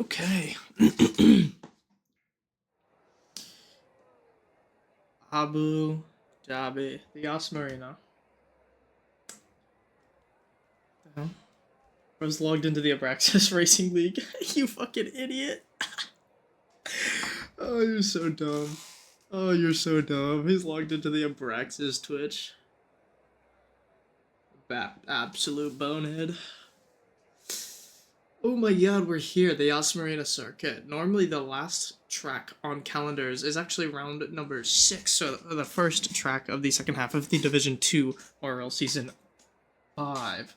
Okay. Abu Dhabi, the Yas Marina. The hell? I was logged into the Abraxas Racing League. You fucking idiot. Oh, you're so dumb. Oh, you're so dumb. He's logged into the Abraxas Twitch. Absolute bonehead. Oh my god, we're here, the Yas Marina circuit. Normally the last track on calendars is actually round number 6, so the first track of the second half of the Division 2 RRL Season 5.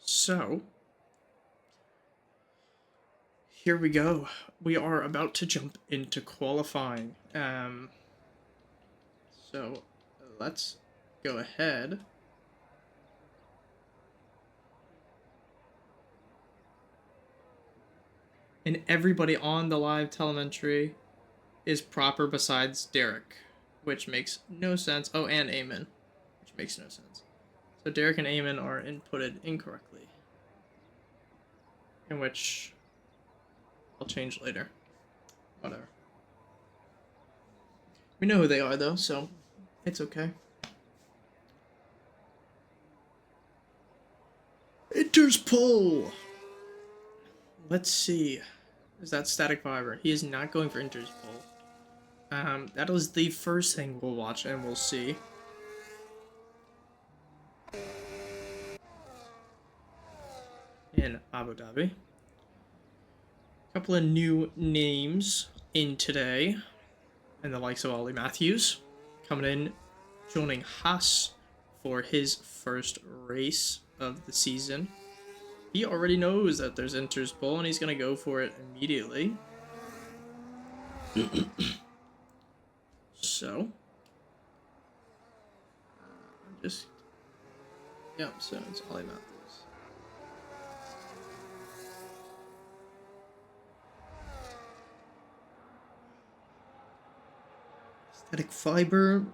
So here we go. We are about to jump into qualifying. So let's go ahead. And everybody on the live telemetry is proper besides Derek, which makes no sense. Oh, and Eamon, which makes no sense. So Derek and Eamon are inputted incorrectly, in which I'll change later. Whatever. We know who they are though, so it's okay. Enters pull. Let's see. Is that Static Fiber? He is not going for Enters pull. That is the first thing we'll watch and we'll see. In Abu Dhabi. A couple of new names in today. And the likes of Ollie Matthews coming in, joining Haas for his first race of the season. He already knows that there's Inter's pull and he's going to go for it immediately. So, so it's Ollie Matthews. Static Fiber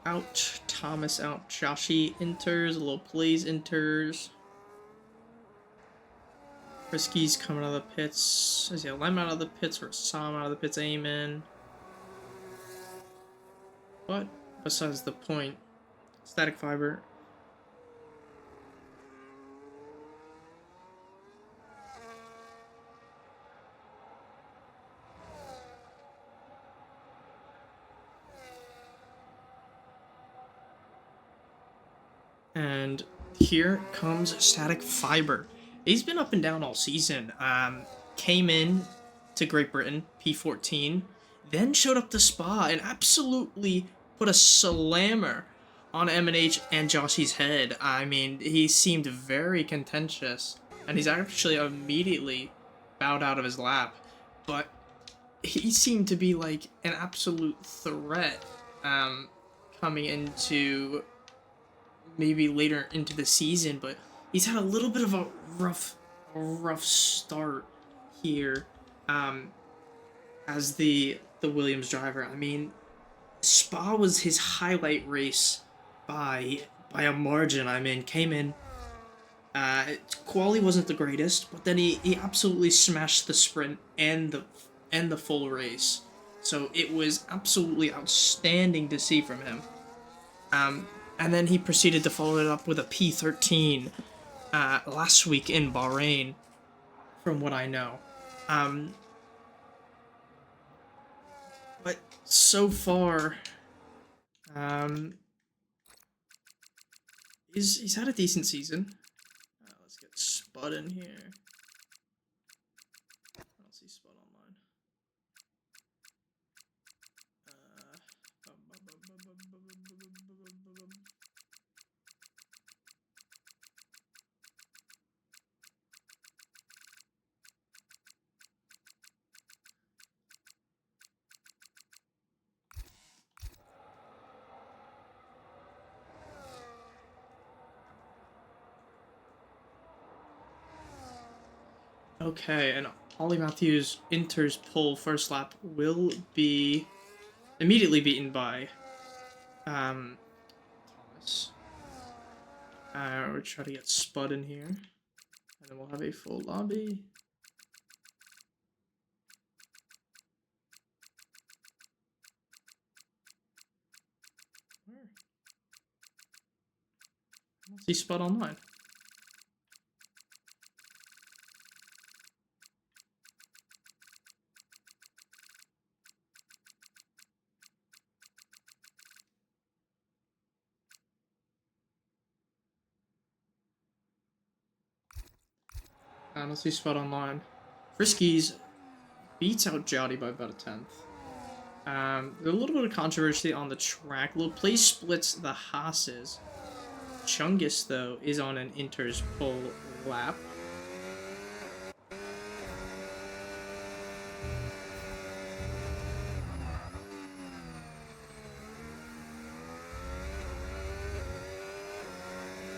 out, Thomas out, Joshi enters, Low Plays enters. Frisky's coming out of the pits. Is he Lem out of the pits or Sam out of the pits? Amen. But besides the point, Static Fiber. And here comes Static Fiber. He's been up and down all season. Came in to Great Britain, P14, then showed up to Spa and absolutely put a slammer on M&H and Joshy's head. I mean, he seemed very contentious, and he's actually immediately bowed out of his lap. But he seemed to be like an absolute threat coming into maybe later into the season, but he's had a little bit of a rough start here as the Williams driver. I mean, Spa was his highlight race by a margin. I mean, came in quality wasn't the greatest, but then he absolutely smashed the sprint and the full race. So it was absolutely outstanding to see from him. And then he proceeded to follow it up with a P13 last week in Bahrain, from what I know. But so far, he's had a decent season. Let's get Spud in here. I don't see Spud online. Okay, and Ollie Matthews enters pole first lap will be immediately beaten by Thomas. We're trying to get Spud in here. And then we'll have a full lobby. Where? I don't see Spud online. I don't see Spud online. Friskies beats out Jowdy by about a 10th. There's a little bit of controversy on the track. Little place splits the Haas's. Chungus, though, is on an Inter's pole lap.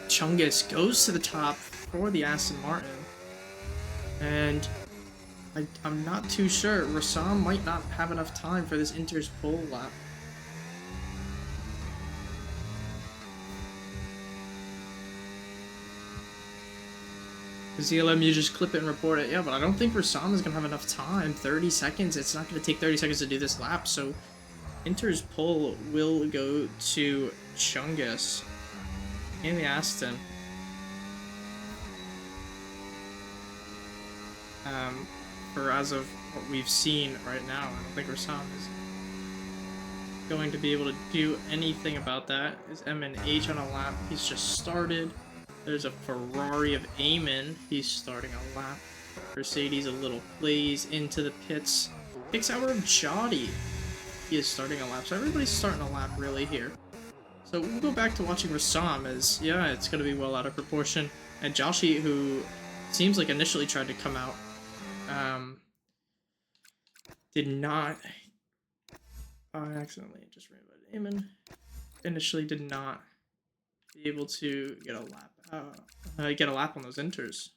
Chungus goes to the top for the Aston Martin. And I'm not too sure. Rassam might not have enough time for this Inter's pole lap. ZLM, you just clip it and report it. Yeah, but I don't think Rassam is going to have enough time. 30 seconds. It's not going to take 30 seconds to do this lap. So Inter's pole will go to Chungus in the Aston. For as of what we've seen right now, I don't think Rassam is going to be able to do anything about that. Is MNH on a lap? He's just started. There's a Ferrari of Eamon. He's starting a lap. Mercedes a little plays into the pits. Picks out of Jowdy. He is starting a lap. So everybody's starting a lap really here. So we'll go back to watching Rassam as, yeah, it's going to be well out of proportion. And Joshi, who seems like initially tried to come out, did not. I accidentally just ran by Eamon. Initially did not be able to get a lap on those inters.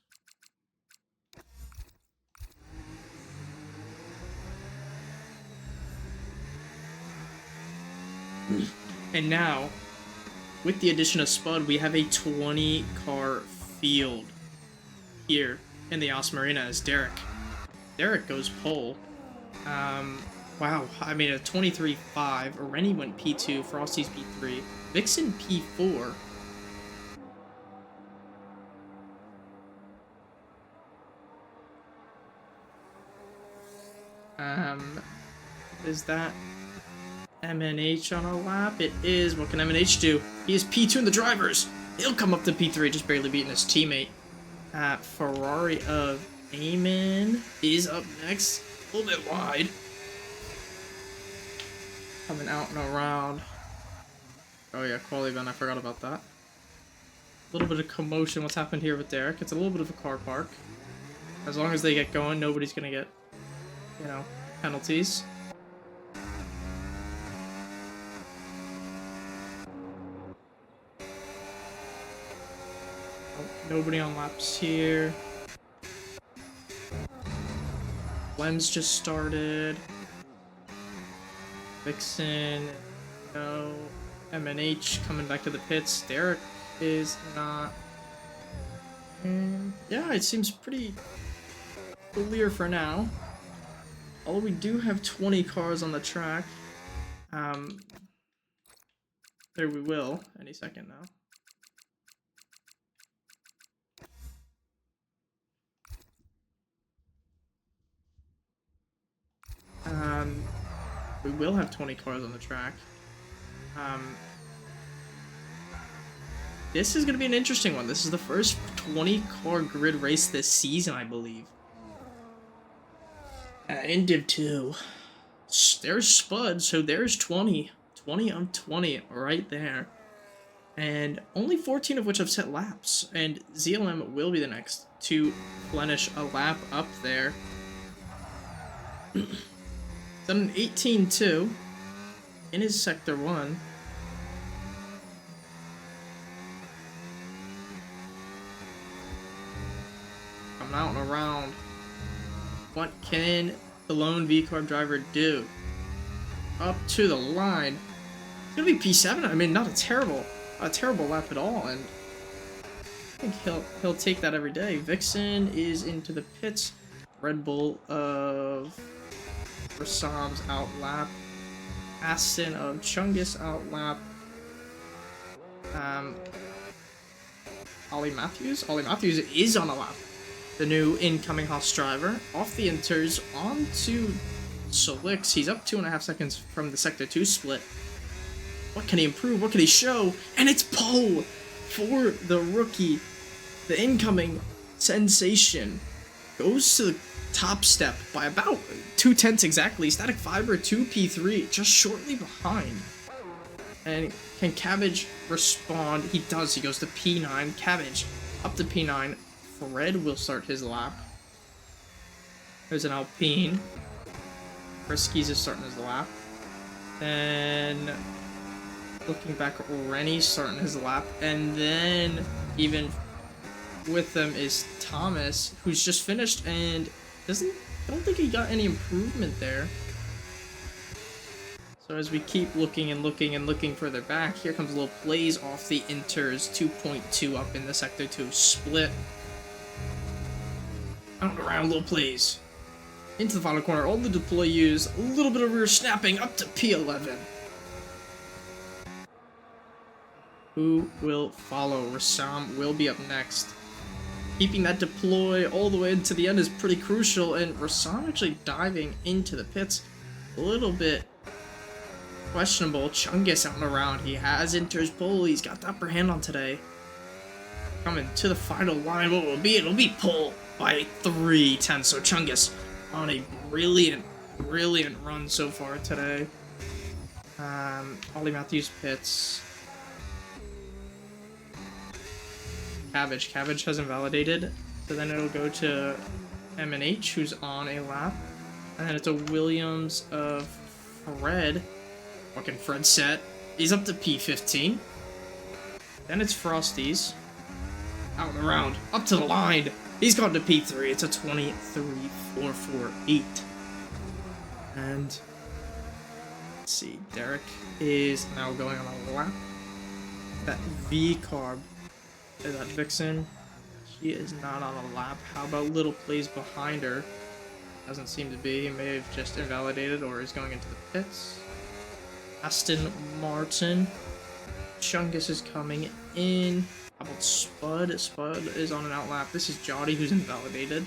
And now, with the addition of Spud, we have a 20-car field here in the Yas Marina as Derek. Derek goes pole. Wow, I mean a 23.5. Rennie went P2, Frosty's P3, Vixen P4. Is that MNH on a lap? It is. What can MNH do? He is P2 in the drivers. He'll come up to P3, just barely beating his teammate. Ferrari of Eamon is up next. A little bit wide. Coming out and around. Oh yeah, quality event. I forgot about that. A little bit of commotion. What's happened here with Derek? It's a little bit of a car park. As long as they get going, nobody's gonna get, you know, penalties. Nobody on laps here. Lem's just started. Vixen, no. MNH coming back to the pits. Derek is not. And yeah, it seems pretty clear for now. Although we do have 20 cars on the track. There we will, any second now. We will have 20 cars on the track. This is going to be an interesting one. This is the first 20-car grid race this season, I believe. In Div 2. There's Spud, so there's 20. 20 on 20 right there. And only 14 of which have set laps. And ZLM will be the next to replenish a lap up there. Done an 18-2 in his Sector 1. Coming out and around. What can the lone V-Carb driver do? Up to the line. It's gonna be P7. I mean, not a terrible lap at all. And think he'll take that every day. Vixen is into the pits. Red Bull of Rassam's outlap. Aston of Chungus outlap. Ollie Matthews? Ollie Matthews is on a lap. The new incoming Haas driver. Off the inters, onto Solix. He's up 2.5 seconds from the Sector 2 split. What can he improve? What can he show? And it's pole for the rookie. The incoming sensation goes to the top step by about 2/10 exactly. Static Fiber 2P3, just shortly behind. And can Cabbage respond? He does. He goes to P9. Cabbage up to P9. Fred will start his lap. There's an Alpine. Friskies is starting his lap. Then, looking back, Rennie's starting his lap. And then, even with them is Thomas, who's just finished and I don't think he got any improvement there. So as we keep looking and looking and looking further back, here comes Lil Plays off the inters, 2.2 up in the Sector 2 split. Out and around Lil Plays. Into the final corner, all the deploy use, a little bit of rear snapping up to P11. Who will follow? Rassam will be up next. Keeping that deploy all the way into the end is pretty crucial, and Rassam actually diving into the pits a little bit questionable. Chungus out and around. He has enters pole. He's got the upper hand on today. Coming to the final line. What will it be? It'll be pole by 3/10. So Chungus on a brilliant run so far today. Ollie Matthews pits. Cabbage hasn't validated, so then it'll go to M&H, who's on a lap, and then it's a Williams of Fred. Fucking Fred set. He's up to P15. Then it's Frosty's. Out and around. Up to the line. He's gone to P3. It's a 23.448. And let's see. Derek is now going on a lap. That V-carb. That Vixen, she is not on a lap. How about Little Plays behind her? Doesn't seem to be. He may have just invalidated or is going into the pits. Aston Martin. Chungus is coming in. How about Spud? Spud is on an outlap. This is Jotty who's invalidated.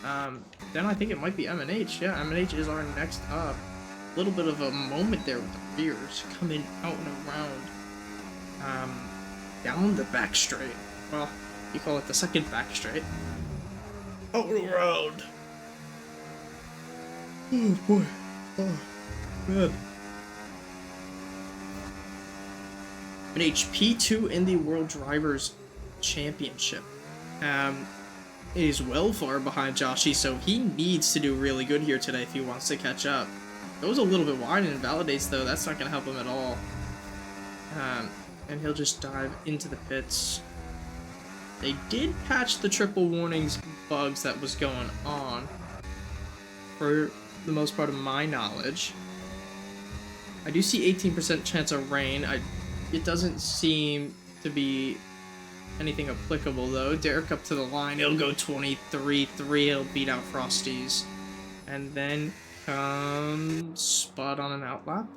Then I think it might be M&H. Yeah, M&H is our next up. A little bit of a moment there with the rears coming out and around. Down the back straight. Well, you call it the second back straight. Out and around. Oh boy. Oh, man. An HP2 in the World Drivers Championship. Is well far behind Joshy, so he needs to do really good here today if he wants to catch up. Goes a little bit wide and invalidates, though. That's not going to help him at all. And he'll just dive into the pits. They did patch the triple warnings bugs that was going on, for the most part of my knowledge. I do see 18% chance of rain. It doesn't seem to be anything applicable, though. Derek up to the line. He'll go 23.3. He'll beat out Frosties. And then comes Spud on an outlap.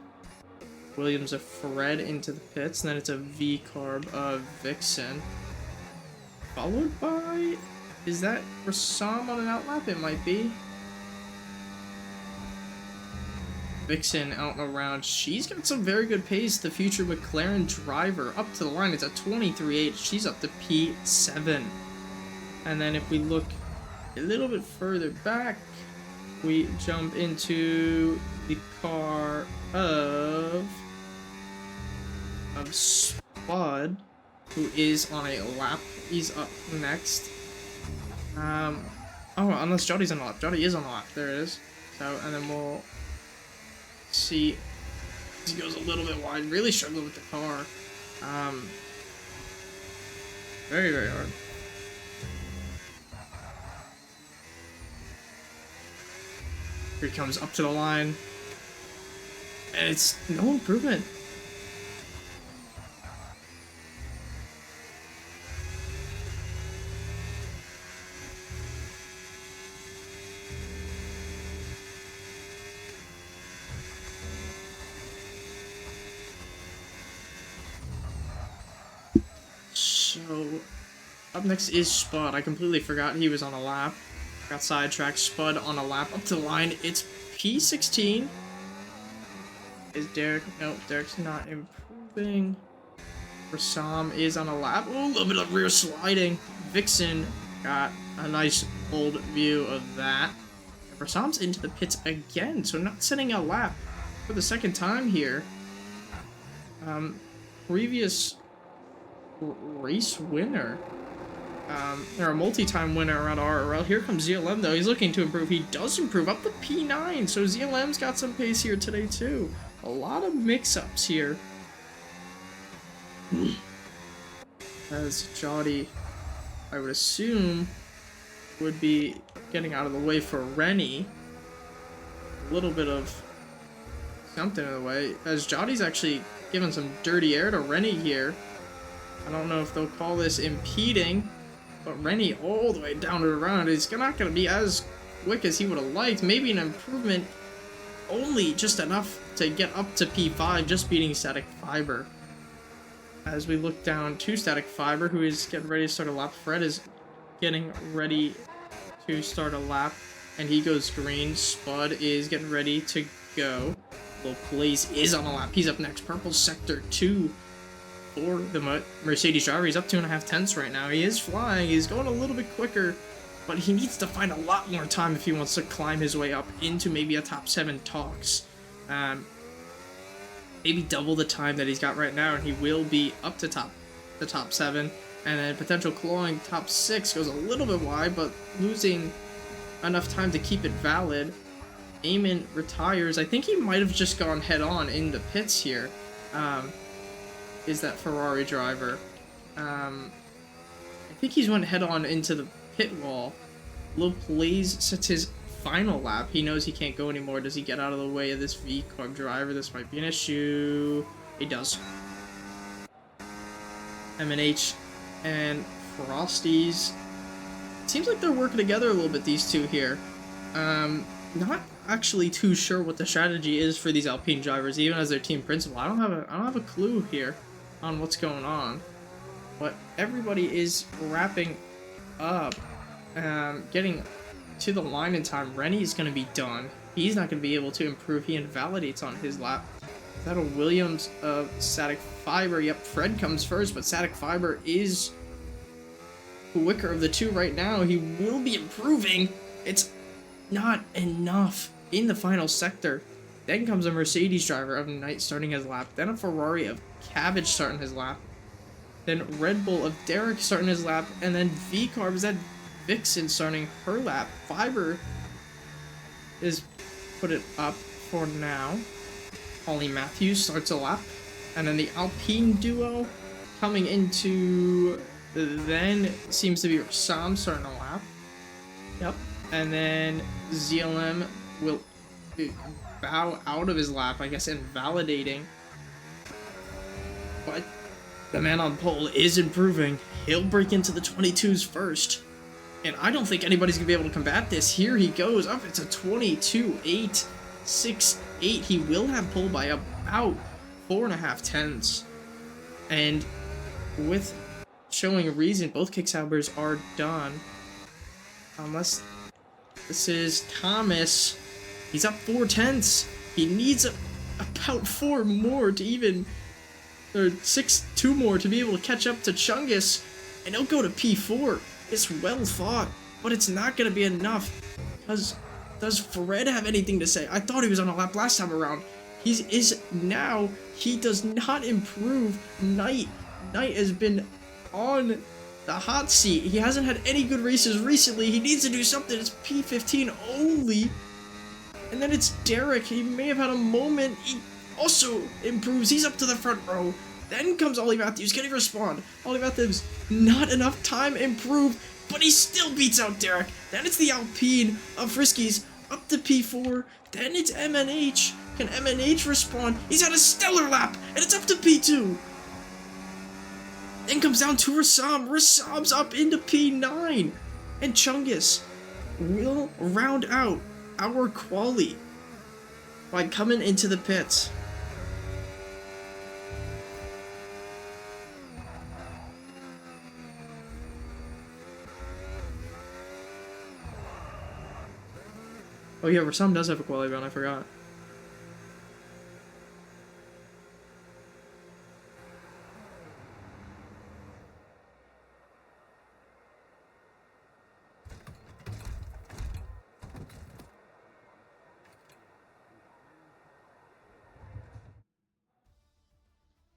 Williams of Fred into the pits, and then it's a V-carb of Vixen. Followed by... is that Rassam on an outlap? It might be. Vixen out and around. She's got some very good pace. The future McLaren driver up to the line. It's a 23.8. She's up to P7. And then if we look a little bit further back, we jump into the car of Spud, who is on a lap. He's up next. Oh, unless Jotty's on a lap. Jotty is on a lap. There it is. So, and then we'll see. He goes a little bit wide. Really struggling with the car. Very, very hard. Here he comes up to the line. And it's no improvement. So, up next is Spud. I completely forgot he was on a lap. Got sidetracked. Spud on a lap. Up to the line. It's P16. Is Derek? No, Derek's not improving. Rassam is on a lap. Oh, a little bit of rear sliding. Vixen got a nice old view of that. Rassam's into the pits again, so not setting a lap for the second time here. Previous race winner. Or a multi-time winner around RRL. Here comes ZLM though. He's looking to improve. He does improve up to P9. So ZLM's got some pace here today too. A lot of mix-ups here. As Jody, I would assume, would be getting out of the way for Rennie. A little bit of something in the way. As Jody's actually giving some dirty air to Rennie here. I don't know if they'll call this impeding. But Rennie all the way down to the round is not going to be as quick as he would have liked. Maybe an improvement, only just enough to get up to P5, just beating Static Fiber. As we look down to Static Fiber, who is getting ready to start a lap. Fred is getting ready to start a lap, and he goes green. Spud is getting ready to go. Well, Blaze is on a lap. He's up next. Purple Sector 2. For the Mercedes driver. He's up 2.5 tenths right now. He is flying. He's going a little bit quicker, but he needs to find a lot more time if he wants to climb his way up into maybe a top 7 talks. Maybe double the time that he's got right now, and he will be up to the top 7. And then potential clawing top 6 goes a little bit wide, but losing enough time to keep it valid. Eamon retires. I think he might have just gone head on in the pits here. Is that Ferrari driver. I think he's went head-on into the pit wall. Lil Blaze sets his final lap. He knows he can't go anymore. Does he get out of the way of this V-Carb driver? This might be an issue. He does. M&H and Frosties. Seems like they're working together a little bit, these two here. Not actually too sure what the strategy is for these Alpine drivers, even as their team principal. I don't have a clue here on what's going on, but everybody is wrapping up, getting to the line in time. Rennie is going to be done. He's not going to be able to improve. He invalidates on his lap. Is that a Williams of Static Fiber? Yep, Fred comes first, but Static Fiber is quicker of the two right now. He will be improving. It's not enough in the final sector. Then comes a Mercedes driver of Knight starting his lap. Then a Ferrari of Cabbage starting his lap. Then Red Bull of Derek starting his lap. And then V-Carb is at Vixen starting her lap. Fiber is put it up for now. Ollie Matthews starts a lap. And then the Alpine duo coming into then seems to be Sam starting a lap. Yep. And then ZLM will bow out of his lap, I guess, invalidating. But the man on pole is improving. He'll break into the 22s first. And I don't think anybody's going to be able to combat this. Here he goes up. It's a 22.868. He will have pole by about 4.5 tenths. And with showing a reason, both kicksaubers are done. Unless this is Thomas. He's up 4 tenths. He needs about 4 more to even, or 2 more to be able to catch up to Chungus, and he'll go to P4. It's well fought, but it's not going to be enough. Because does Fred have anything to say? I thought he was on a lap last time around. He is now. He does not improve. Knight has been on the hot seat. He hasn't had any good races recently. He needs to do something. It's P15 only. And then it's Derek. He may have had a moment. He also improves. He's up to the front row. Then comes Ollie Matthews. Can he respond? Ollie Matthews, not enough time improved, but he still beats out Derek. Then it's the Alpine of Friskies up to P4. Then it's M&H. Can M&H respond? He's had a stellar lap, and it's up to P2. Then comes down to Rassam. Rassam's up into P9. And Chungus will round out our quali by coming into the pits. Oh yeah, Rassam does have a quality bound, I forgot.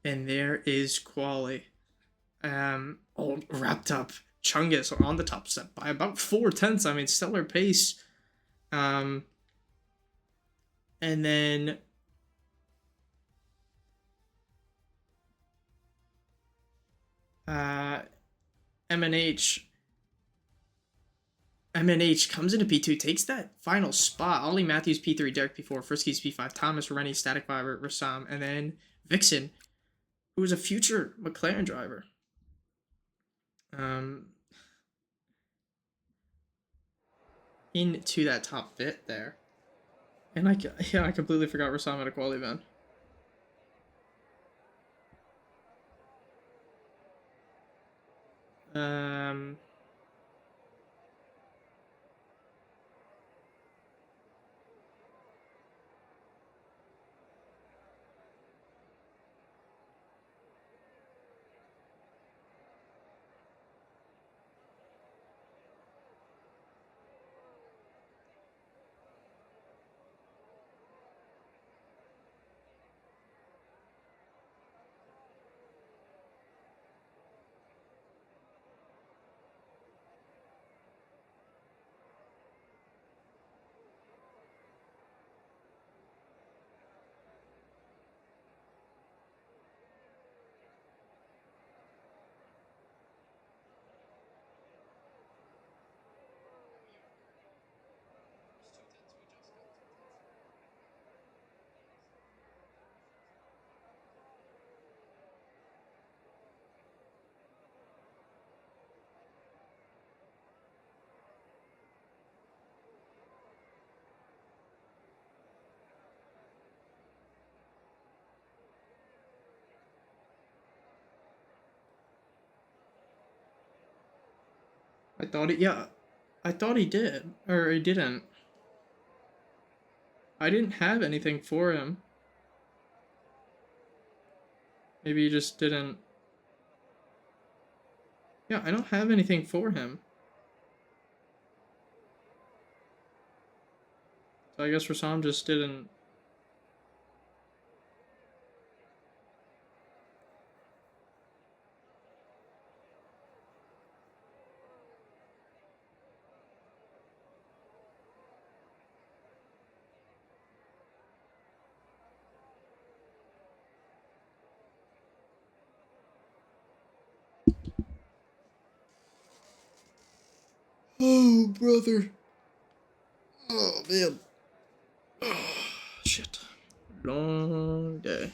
And there is quali. All wrapped up. Chungus on the top step by about 4/10. I mean, stellar pace. Um, and then uh, MNH MNH comes into P2, takes that final spot. Ollie Matthews P3, Derek P4, Frisky's P5, Thomas Rennie, Static Fiber, Rassam, and then Vixen, who was a future McLaren driver. Um, into that top bit there. And I completely forgot Rassam at a quality event. Um, I thought it, yeah, I thought he did, or he didn't. I didn't have anything for him. Maybe he just didn't. Yeah, I don't have anything for him. So I guess Rassam just didn't. Oh, brother. Oh, man. Oh, shit. Long day.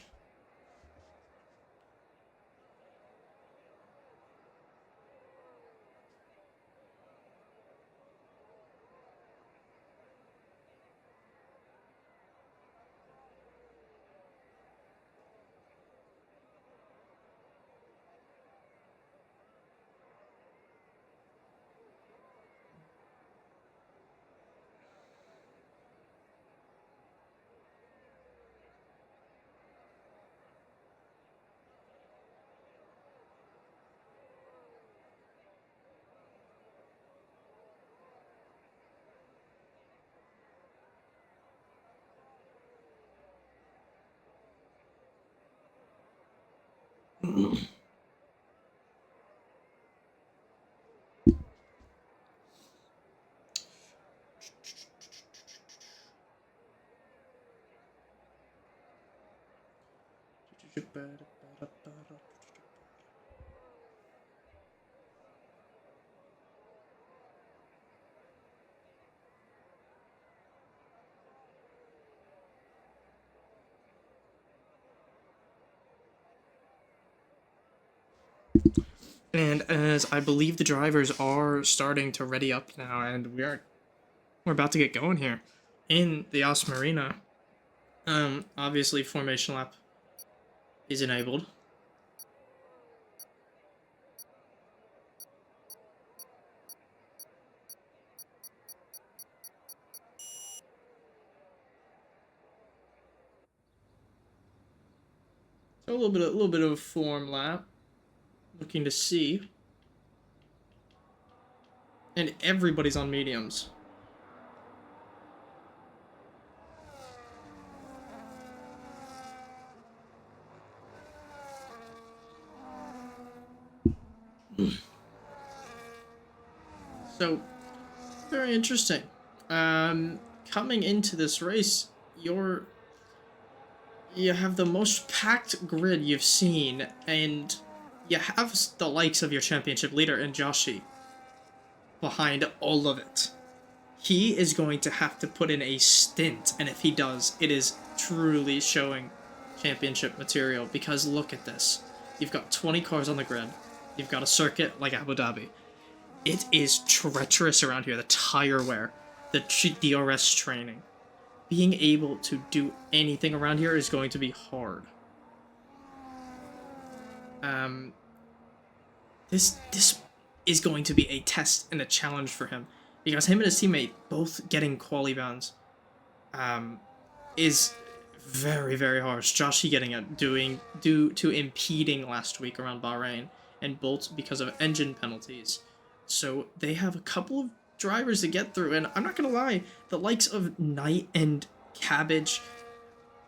And as I believe the drivers are starting to ready up now, and we're about to get going here in the Os Marina. Obviously formation lap is enabled. So a little bit of a form lap. Looking to see. And everybody's on mediums. So, very interesting. Coming into this race, you have the most packed grid you've seen, and you have the likes of your championship leader in Joshi behind all of it. He is going to have to put in a stint, and if he does, it is truly showing championship material, because look at this. You've got 20 cars on the grid. You've got a circuit like Abu Dhabi. It is treacherous around here. The tire wear, the DRS training. Being able to do anything around here is going to be hard. This is going to be a test and a challenge for him, because him and his teammate both getting quali bounds is very, very harsh. Joshi getting it due to impeding last week around Bahrain, and Bolt because of engine penalties. So they have a couple of drivers to get through, and I'm not gonna lie, the likes of Knight and Cabbage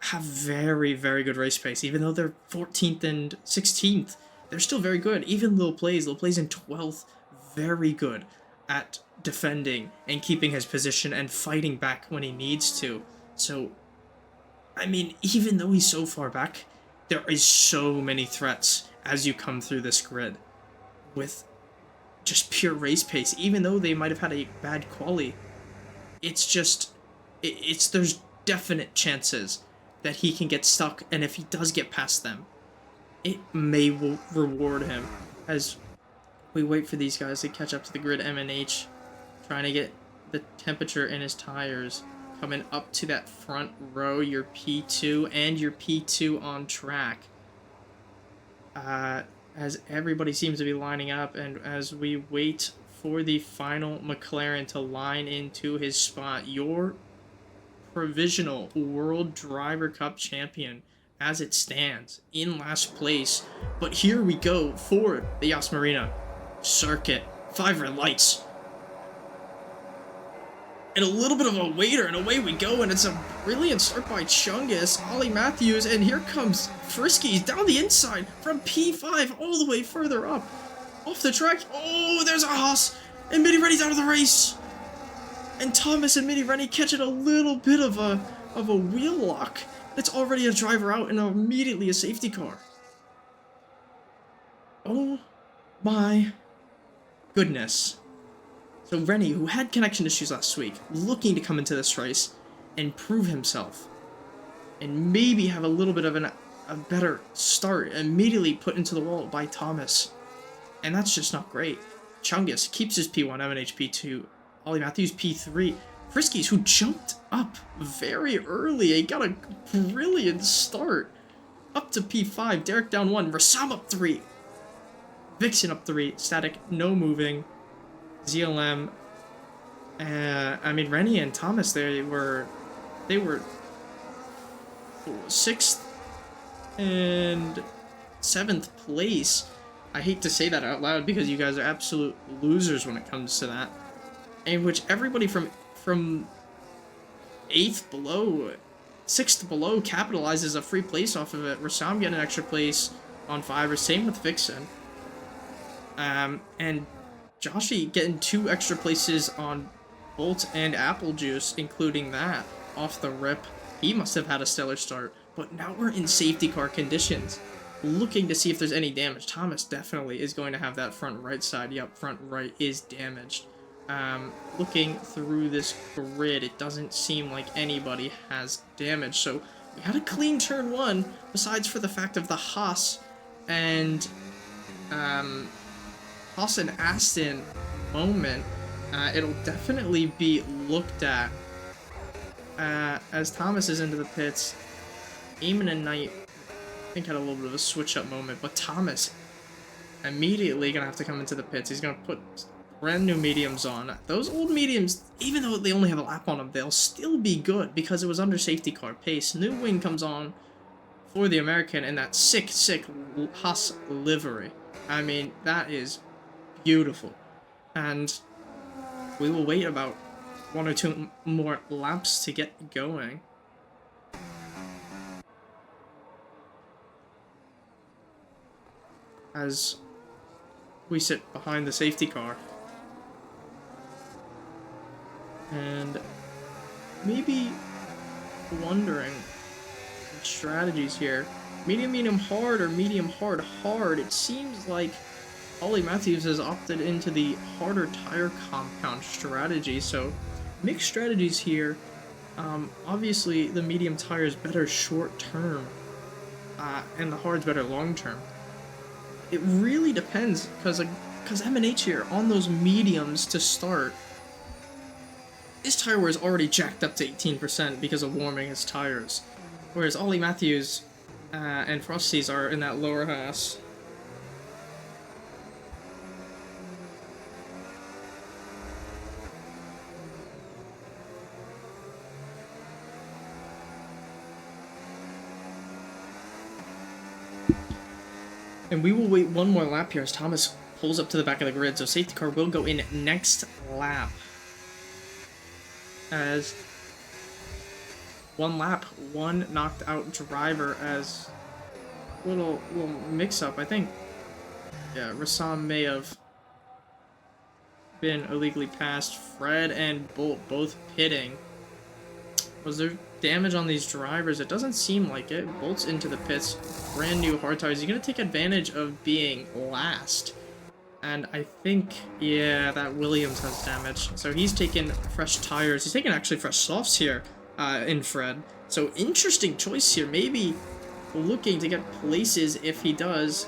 have very, very good race pace. Even though they're 14th and 16th, they're still very good. Even Lil Plays in 12th, very good at defending and keeping his position and fighting back when he needs to. So, I mean, even though he's so far back, there is so many threats as you come through this grid with just pure race pace. Even though they might have had a bad quali, it's just, there's definite chances that he can get stuck, and if he does get past them, it may reward him as we wait for these guys to catch up to the grid. MNH trying to get the temperature in his tires, coming up to that front row, your P2 and your P2 on track. As everybody seems to be lining up, and as we wait for the final McLaren to line into his spot, your provisional World Driver Cup champion as it stands in last place. But here we go for the Yas Marina circuit. 5 red lights. And a little bit of a waiter, and away we go, and it's a brilliant start by Chungus, Ollie Matthews, and here comes Friskies down the inside from P5 all the way further up. Off the track. Oh, there's a Haas, and Midi Rennie's out of the race. And Thomas and Midi Rennie catching a little bit of a wheel lock. It's already a driver out and immediately a safety car. Oh my goodness. So Rennie, who had connection issues last week, looking to come into this race and prove himself and maybe have a little bit of a better start, immediately put into the wall by Thomas. And that's just not great. Chungus keeps his P1, MNH P2, Ollie Matthews P3. Friskies, who jumped up very early, he got a brilliant start. Up to P5, Derek down 1, Rassam up 3. Vixen up 3, Static, no moving. ZLM, I mean, Rennie and Thomas, they were 6th and 7th place. I hate to say that out loud because you guys are absolute losers when it comes to that. In which everybody from 8th below, 6th below capitalizes a free place off of it. Rassam getting an extra place on 5, or same with Vixen. And Joshi getting 2 extra places on Bolt and Apple Juice, including that, off the rip. He must have had a stellar start. But now we're in safety car conditions, looking to see if there's any damage. Thomas definitely is going to have that front right side. Yep, front right is damaged. Looking through this grid, it doesn't seem like anybody has damage. So we had a clean turn 1, besides for the fact of the Haas and Aston moment. It'll definitely be looked at as Thomas is into the pits. Eamon and Knight, I think, had a little bit of a switch-up moment, but Thomas immediately gonna have to come into the pits. He's gonna put brand new mediums on. Those old mediums, even though they only have a lap on them, they'll still be good because it was under safety car pace. New wing comes on for the American in that sick Haas livery. I mean, that is beautiful. And we will wait about 1 or 2 more laps to get going. As we sit behind the safety car. And maybe wondering strategies here. Medium, hard, or medium, hard. It seems like Ollie Matthews has opted into the harder tire compound strategy, so mixed strategies here. Obviously, the medium tire is better short term, and the hard's better long term. It really depends, because M&H here, on those mediums to start, his tire wear is already jacked up to 18% because of warming his tires. Whereas Ollie Matthews and Frosty's are in that lower half. And we will wait 1 more lap here as Thomas pulls up to the back of the grid, so safety car will go in next lap. As 1 lap, 1 knocked out driver, as little mix up. I think, yeah, Rassam may have been illegally passed. Fred and Bolt both pitting. Was there damage on these drivers? It doesn't seem like it. Bolt's into the pits, brand new hard tires. He's gonna take advantage of being last. And I think, yeah, that Williams has damage. So he's taking fresh tires. He's taking actually fresh softs here in Fred. So interesting choice here. Maybe looking to get places if he does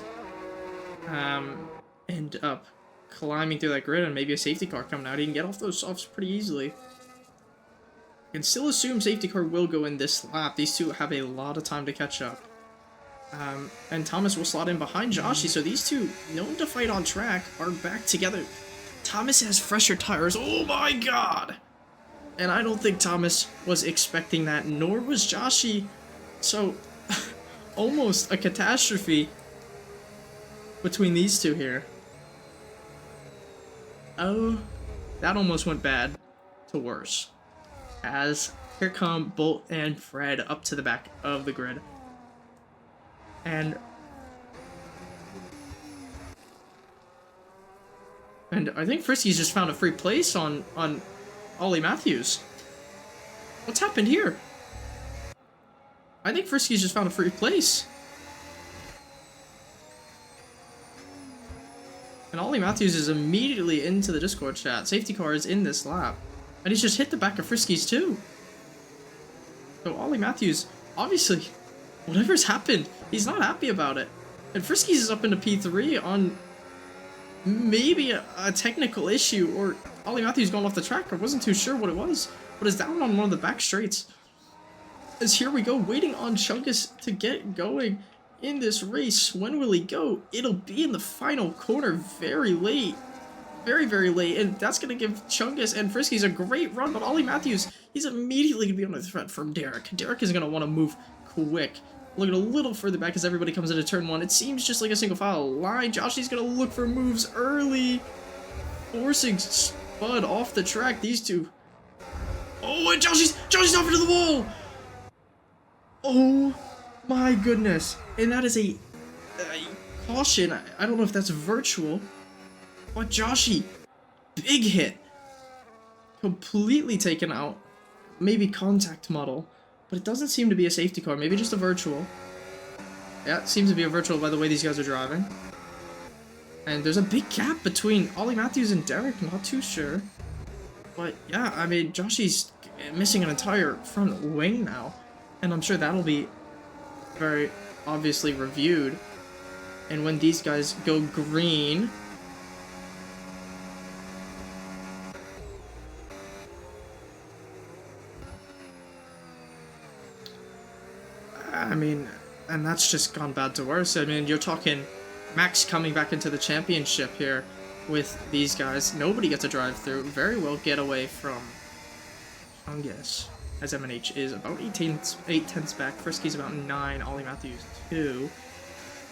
end up climbing through that grid, and maybe a safety car coming out. He can get off those softs pretty easily. You can still assume safety car will go in this lap. These two have a lot of time to catch up. And Thomas will slot in behind Joshy, so these two, known to fight on track, are back together. Thomas has fresher tires. Oh my god! And I don't think Thomas was expecting that, nor was Joshy. So, almost a catastrophe between these two here. Oh, that almost went bad to worse. As here come Bolt and Fred up to the back of the grid. And I think Frisky's just found a free place on Ollie Matthews. What's happened here? I think Frisky's just found a free place. And Ollie Matthews is immediately into the Discord chat. Safety car is in this lap. And he's just hit the back of Frisky's too. So Ollie Matthews, obviously, whatever's happened, he's not happy about it. And Frisky's is up into P3 on maybe a technical issue, or Ollie Matthews going off the track. I wasn't too sure what it was, but is down on one of the back straights. As here we go, waiting on Chungus to get going in this race. When will he go? It'll be in the final corner very late. Very, very late, and that's going to give Chungus and Frisky's a great run, but Ollie Matthews, he's immediately going to be under threat from Derek. Derek is going to want to move quick. Looking a little further back as everybody comes into turn 1. It seems just like a single file line. Joshy's going to look for moves early, forcing Spud off the track. These two. Oh, and Joshy's off into the wall! Oh my goodness. And that is a caution. I don't know if that's virtual. But Joshy, big hit. Completely taken out. Maybe contact model. But it doesn't seem to be a safety car. Maybe just a virtual. Yeah, it seems to be a virtual by the way these guys are driving. And there's a big gap between Ollie Matthews and Derek. Not too sure. But yeah, I mean, Joshy's missing an entire front wing now. And I'm sure that'll be very obviously reviewed. And when these guys go green... I mean, and that's just gone bad to worse. I mean, you're talking Max coming back into the championship here with these guys. Nobody gets a drive through. Very well get away from Chungus. as MNH is about 8 tenths back. Frisky's about 9. Ollie Matthews 2.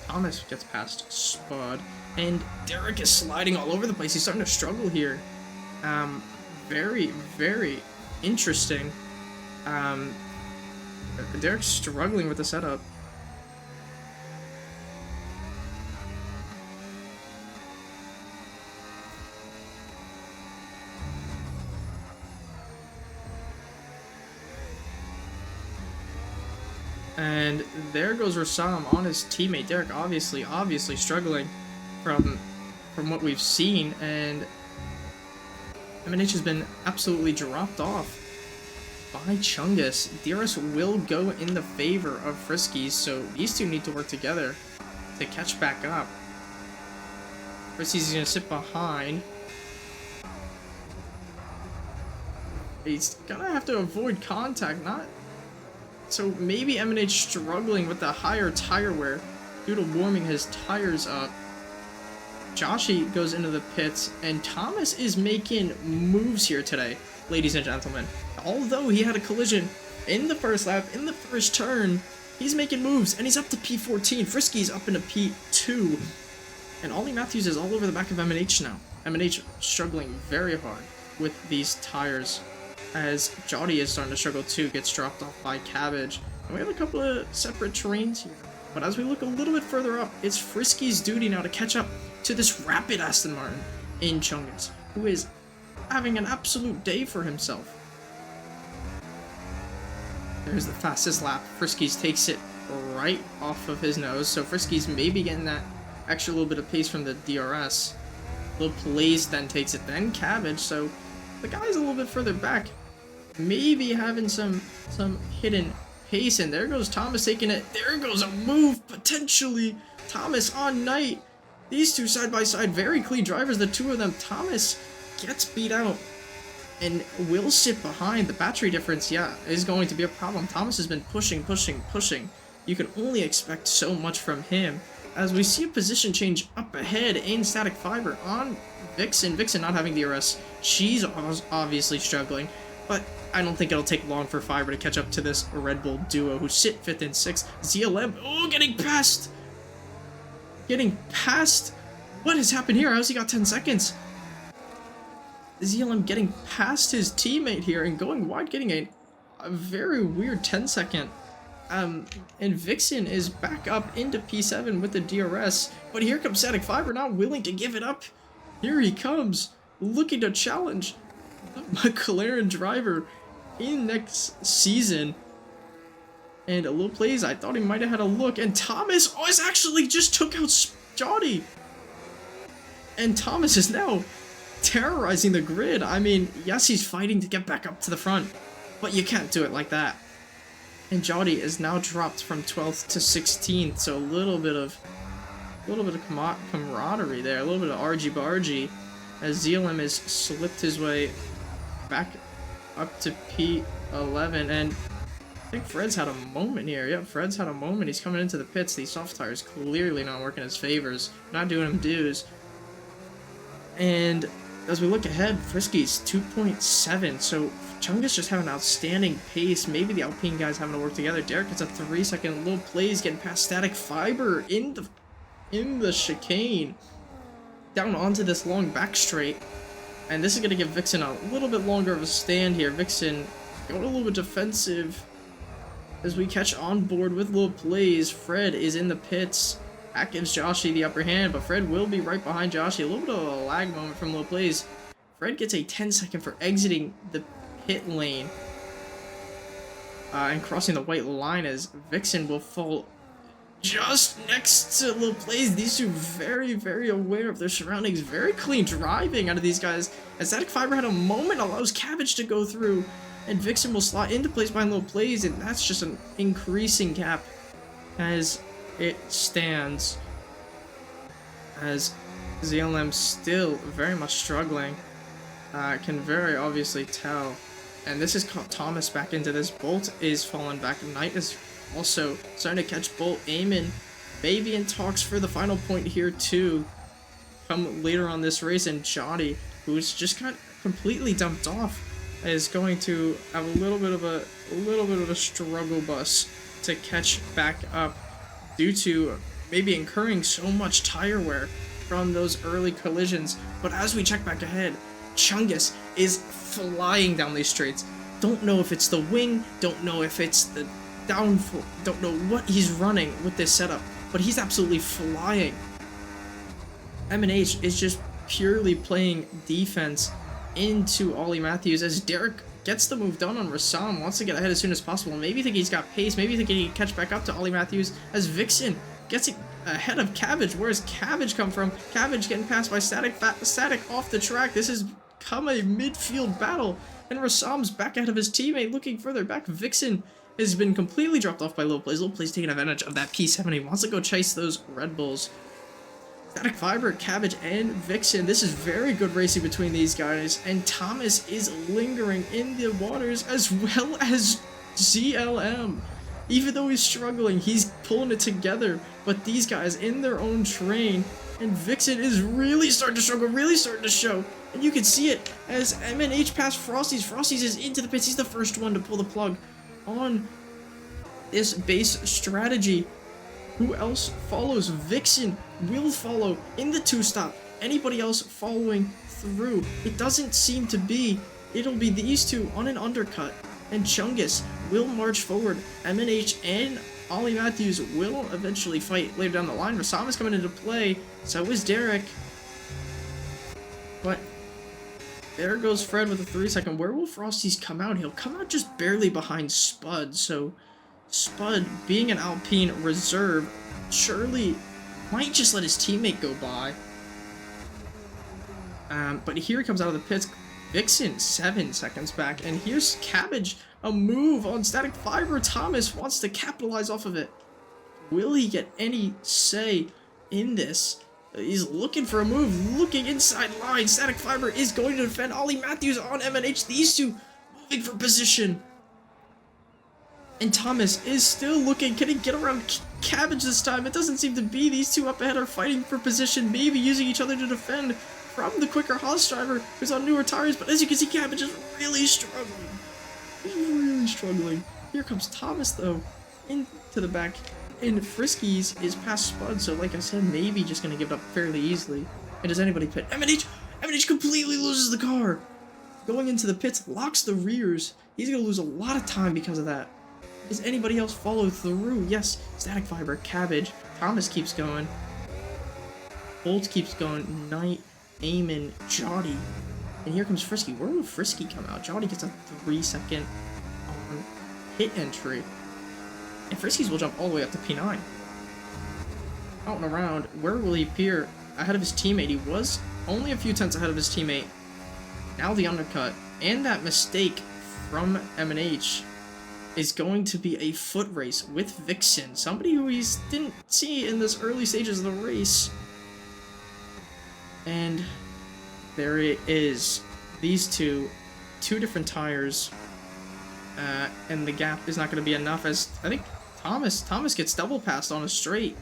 Thomas gets past Spud. And Derek is sliding all over the place. He's starting to struggle here. Very, very interesting. Derek's struggling with the setup. And there goes Rassam on his teammate. Derek obviously struggling from what we've seen, and MNH has been absolutely dropped off by Chungus. DRS will go in the favor of Friskies, so these two need to work together to catch back up. Friskies is going to sit behind. He's going to have to avoid contact, so maybe MNH struggling with the higher tire wear due to warming his tires up. Joshi goes into the pits, and Thomas is making moves here today, ladies and gentlemen. Although he had a collision in the first lap, in the first turn, he's making moves, and he's up to P14. Frisky's up into P2. And Ollie Matthews is all over the back of MNH now. MNH struggling very hard with these tires, as Jody is starting to struggle too, gets dropped off by Cabbage. And we have a couple of separate terrains here. But as we look a little bit further up, it's Frisky's duty now to catch up to this rapid Aston Martin in Chungus, who is having an absolute day for himself. There's the fastest lap. Frisky's takes it right off of his nose, so Frisky's maybe getting that extra little bit of pace from the DRS. Little Plays then takes it, then Cabbage, so the guy's a little bit further back, maybe having some hidden pace, and there goes Thomas taking it. There goes a move, potentially. Thomas on Knight. These two side by side, very clean drivers, the two of them. Thomas gets beat out and will sit behind. The battery difference, yeah, is going to be a problem. Thomas has been pushing. You can only expect so much from him. As we see a position change up ahead in Static Fiber on Vixen. Vixen not having DRS. She's obviously struggling, but I don't think it'll take long for Fiber to catch up to this Red Bull duo who sit 5th and 6th. ZLM, oh, getting past. What has happened here? How's he got 10 seconds? ZLM getting past his teammate here and going wide, getting a very weird 10-second. And Vixen is back up into P7 with the DRS, but here comes Static Fiber, not willing to give it up. Here he comes, looking to challenge the McLaren driver in next season. And a little Plays, I thought he might have had a look, and Thomas actually just took out Jody. And Thomas is now terrorizing the grid. I mean, yes, he's fighting to get back up to the front, but you can't do it like that. And Jody is now dropped from 12th to 16th, so a little bit of camaraderie there, a little bit of argy-bargy, as ZLM has slipped his way back up to P11, and I think Fred's had a moment here. Yep, Fred's had a moment. He's coming into the pits. These soft tires clearly not working his favors, not doing him dues. And as we look ahead, Frisky's 2.7, so Chungus just having an outstanding pace. Maybe the Alpine guys having to work together. Derek gets a 3-second little Plays, getting past Static Fiber in the chicane, down onto this long back straight. And this is going to give Vixen a little bit longer of a stand here. Vixen going a little bit defensive as we catch on board with little Plays. Fred is in the pits. That gives Joshi the upper hand, but Fred will be right behind Joshi. A little bit of a lag moment from little Plays. Fred gets a 10-second for exiting the pit lane and crossing the white line, as Vixen will fall just next to little Plays. These two very, very aware of their surroundings. Very clean driving out of these guys. As Static Fiber had a moment, allows Cabbage to go through, and Vixen will slot into place behind little Plays, and that's just an increasing gap as it stands. As ZLM still very much struggling, can very obviously tell. And this has caught Thomas back into this. Bolt is falling back. Knight is also starting to catch Bolt. Eamon, maybe in talks for the final point here too, come later on this race. And Jody, who's just got completely dumped off is going to have a little bit of a struggle bus to catch back up due to maybe incurring so much tire wear from those early collisions. But as we check back ahead, Chungus is flying down these straights. Don't know if it's the wing, don't know if it's the downfall, don't know what he's running with this setup, but he's absolutely flying. M&H is just purely playing defense into Ollie Matthews as Derek gets the move done on Rassam, wants to get ahead as soon as possible. Maybe think he's got pace, maybe thinking he can catch back up to Ollie Matthews as Vixen gets it ahead of Cabbage. Where's Cabbage come from? Cabbage getting passed by Static. Static off the track. This has become a midfield battle, and Rassam's back ahead of his teammate, looking further back. Vixen has been completely dropped off by Low Plays. Low Plays taking advantage of that P70. Wants to go chase those Red Bulls. Static Fiber, Cabbage, and Vixen. This is very good racing between these guys, and Thomas is lingering in the waters as well as ZLM. Even though he's struggling, he's pulling it together, but these guys in their own train, and Vixen is really starting to struggle, really starting to show, and you can see it as M&H past Frosty's. Frosty's is into the pits. He's the first one to pull the plug on this base strategy. Who else follows? Vixen will follow in the two-stop. Anybody else following through? It doesn't seem to be. It'll be these two on an undercut, and Chungus will march forward. M&H and Ollie Matthews will eventually fight later down the line. Rassam is coming into play, so is Derek. But there goes Fred with a 3-second. Where will Frosty's come out? He'll come out just barely behind Spud, so Spud, being an Alpine reserve, surely might just let his teammate go by. But here he comes out of the pits. Vixen 7 seconds back, and here's Cabbage, a move on Static Fiber. Thomas wants to capitalize off of it. Will he get any say in this? He's looking for a move, looking inside line. Static Fiber is going to defend Ollie Matthews on M&H. These two moving for position. And Thomas is still looking. Can he get around Cabbage this time? It doesn't seem to be. These two up ahead are fighting for position, maybe using each other to defend from the quicker Haas driver who's on newer tires. But as you can see, Cabbage is really struggling. He's really struggling. Here comes Thomas, though, into the back. And Friskies is past Spud, so like I said, maybe just going to give it up fairly easily. And does anybody pit? M&H completely loses the car. Going into the pits, locks the rears. He's going to lose a lot of time because of that. Does anybody else follow through? Yes, Static Fiber, Cabbage, Thomas keeps going. Bolt keeps going. Knight, Eamon, Jotty. And here comes Frisky. Where will Frisky come out? Jotty gets a 3-second hit entry. And Friskies will jump all the way up to P9. Out and around. Where will he appear? Ahead of his teammate. He was only a few tenths ahead of his teammate. Now the undercut. And that mistake from M&H is going to be a foot race with Vixen. Somebody who he didn't see in this early stages of the race. And there it is. These two different tires. And the gap is not going to be enough, as I think Thomas gets double passed on a straight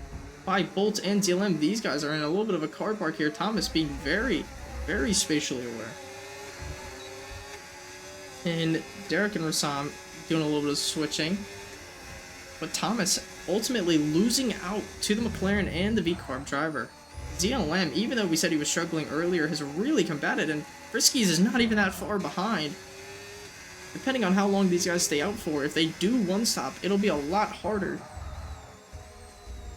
by Bolt and DLM. These guys are in a little bit of a car park here. Thomas being very, very spatially aware. And Derek and Rassam doing a little bit of switching. But Thomas ultimately losing out to the McLaren and the V-Carb driver. ZLM, even though we said he was struggling earlier, has really combated, and Friskies is not even that far behind. Depending on how long these guys stay out for, if they do one stop, it'll be a lot harder.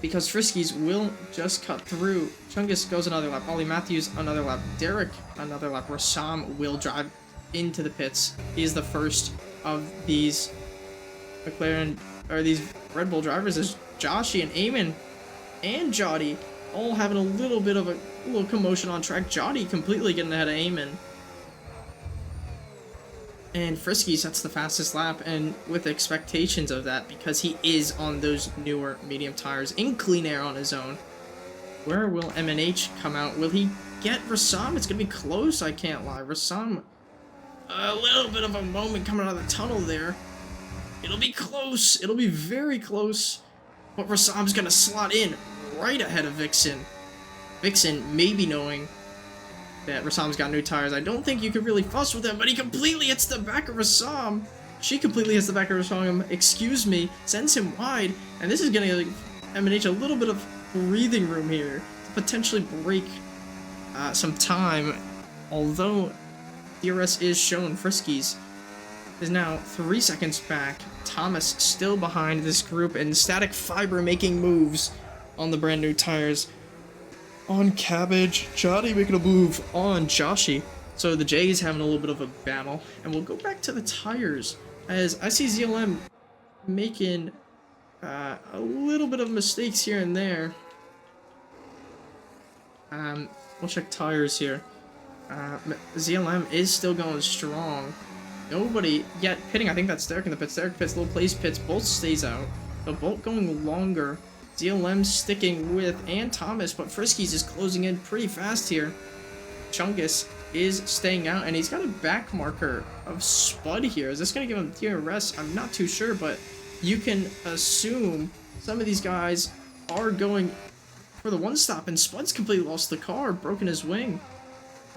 Because Friskies will just cut through. Chungus goes another lap. Ollie Matthews another lap. Derek another lap. Rassam will drive into the pits. He is the first of these McLaren, or these Red Bull drivers, as Joshi and Eamon and Jotty all having a little bit of a little commotion on track. Jotty completely getting ahead of Eamon. And Frisky sets the fastest lap, and with expectations of that, because he is on those newer medium tires in clean air on his own. Where will M&H come out? Will he get Rassam? It's going to be close, I can't lie. Rassam, a little bit of a moment coming out of the tunnel there. It'll be close. It'll be very close. But Rassam's going to slot in right ahead of Vixen. Vixen maybe knowing that Rassam's got new tires. I don't think you could really fuss with him, but he completely hits the back of Rassam. She completely hits the back of Rassam, excuse me, sends him wide, and this is going to give M&H a little bit of breathing room here to potentially break some time, although DRS is shown. Friskies is now 3 seconds back. Thomas still behind this group, and Static Fiber making moves on the brand new tires. On Cabbage, Johnny making a move on Joshi. So the Jays having a little bit of a battle, and we'll go back to the tires as I see ZLM making a little bit of mistakes here and there. We'll check tires here. ZLM is still going strong. Nobody yet pitting. I think that's Derek in the pits. Derek pits, Little Plays pits. Bolt stays out. The Bolt going longer. ZLM sticking with and Thomas, but Friskies is closing in pretty fast here. Chungus is staying out, and he's got a back marker of Spud here. Is this going to give him DRS? I'm not too sure, but you can assume some of these guys are going for the one stop, and Spud's completely lost the car, broken his wing.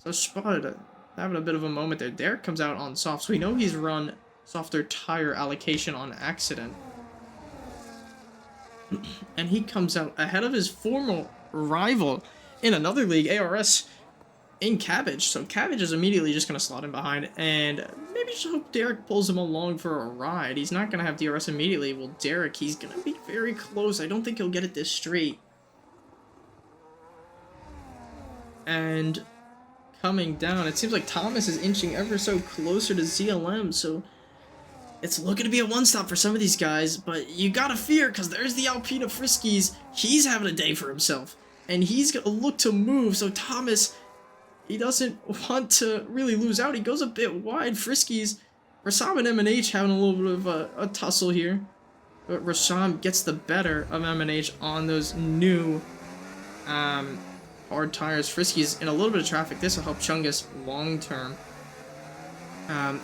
So Spud having a bit of a moment there. Derek comes out on soft, so we know he's run softer tire allocation on accident. And he comes out ahead of his former rival in another league, ARS, in Cabbage. So Cabbage is immediately just going to slot in behind, and maybe just hope Derek pulls him along for a ride. He's not going to have DRS immediately. Well, Derek, he's going to be very close. I don't think he'll get it this straight. And coming down, it seems like Thomas is inching ever so closer to ZLM, so it's looking to be a one-stop for some of these guys, but you gotta fear, because there's the Alpina Friskies. He's having a day for himself, and he's gonna look to move, so Thomas, he doesn't want to really lose out. He goes a bit wide. Friskies, Rassam and M&H having a little bit of a tussle here, but Rassam gets the better of M&H on those new hard tires. Friskies in a little bit of traffic. This will help Chungus long term.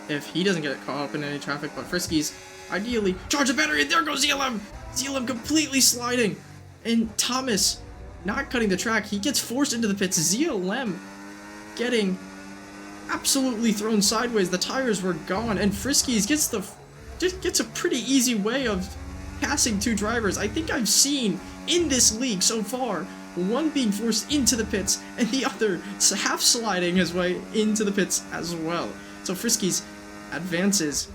If he doesn't get caught up in any traffic, but Friskies ideally charge the battery, and there goes ZLM. ZLM completely sliding, and Thomas not cutting the track. He gets forced into the pits. ZLM getting absolutely thrown sideways. The tires were gone, and Friskies gets a pretty easy way of passing two drivers. I think I've seen in this league so far one being forced into the pits and the other half sliding his way into the pits as well. So Friskies advances,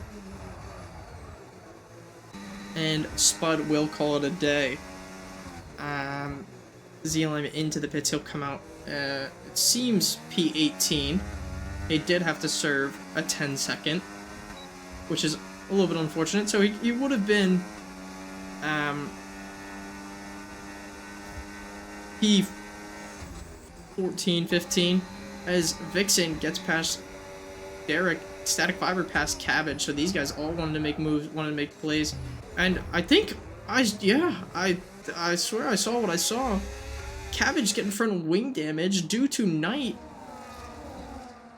and Spud will call it a day. ZLM into the pits. He'll come out, it seems P18. He did have to serve a 10-second, which is a little bit unfortunate. So he would have been P14, 15, as Vixen gets past Derek, Static Fiber past Cabbage. So these guys all wanted to make moves, wanted to make plays, and I think I swear I saw what I saw. Cabbage get in front of wing damage due to Knight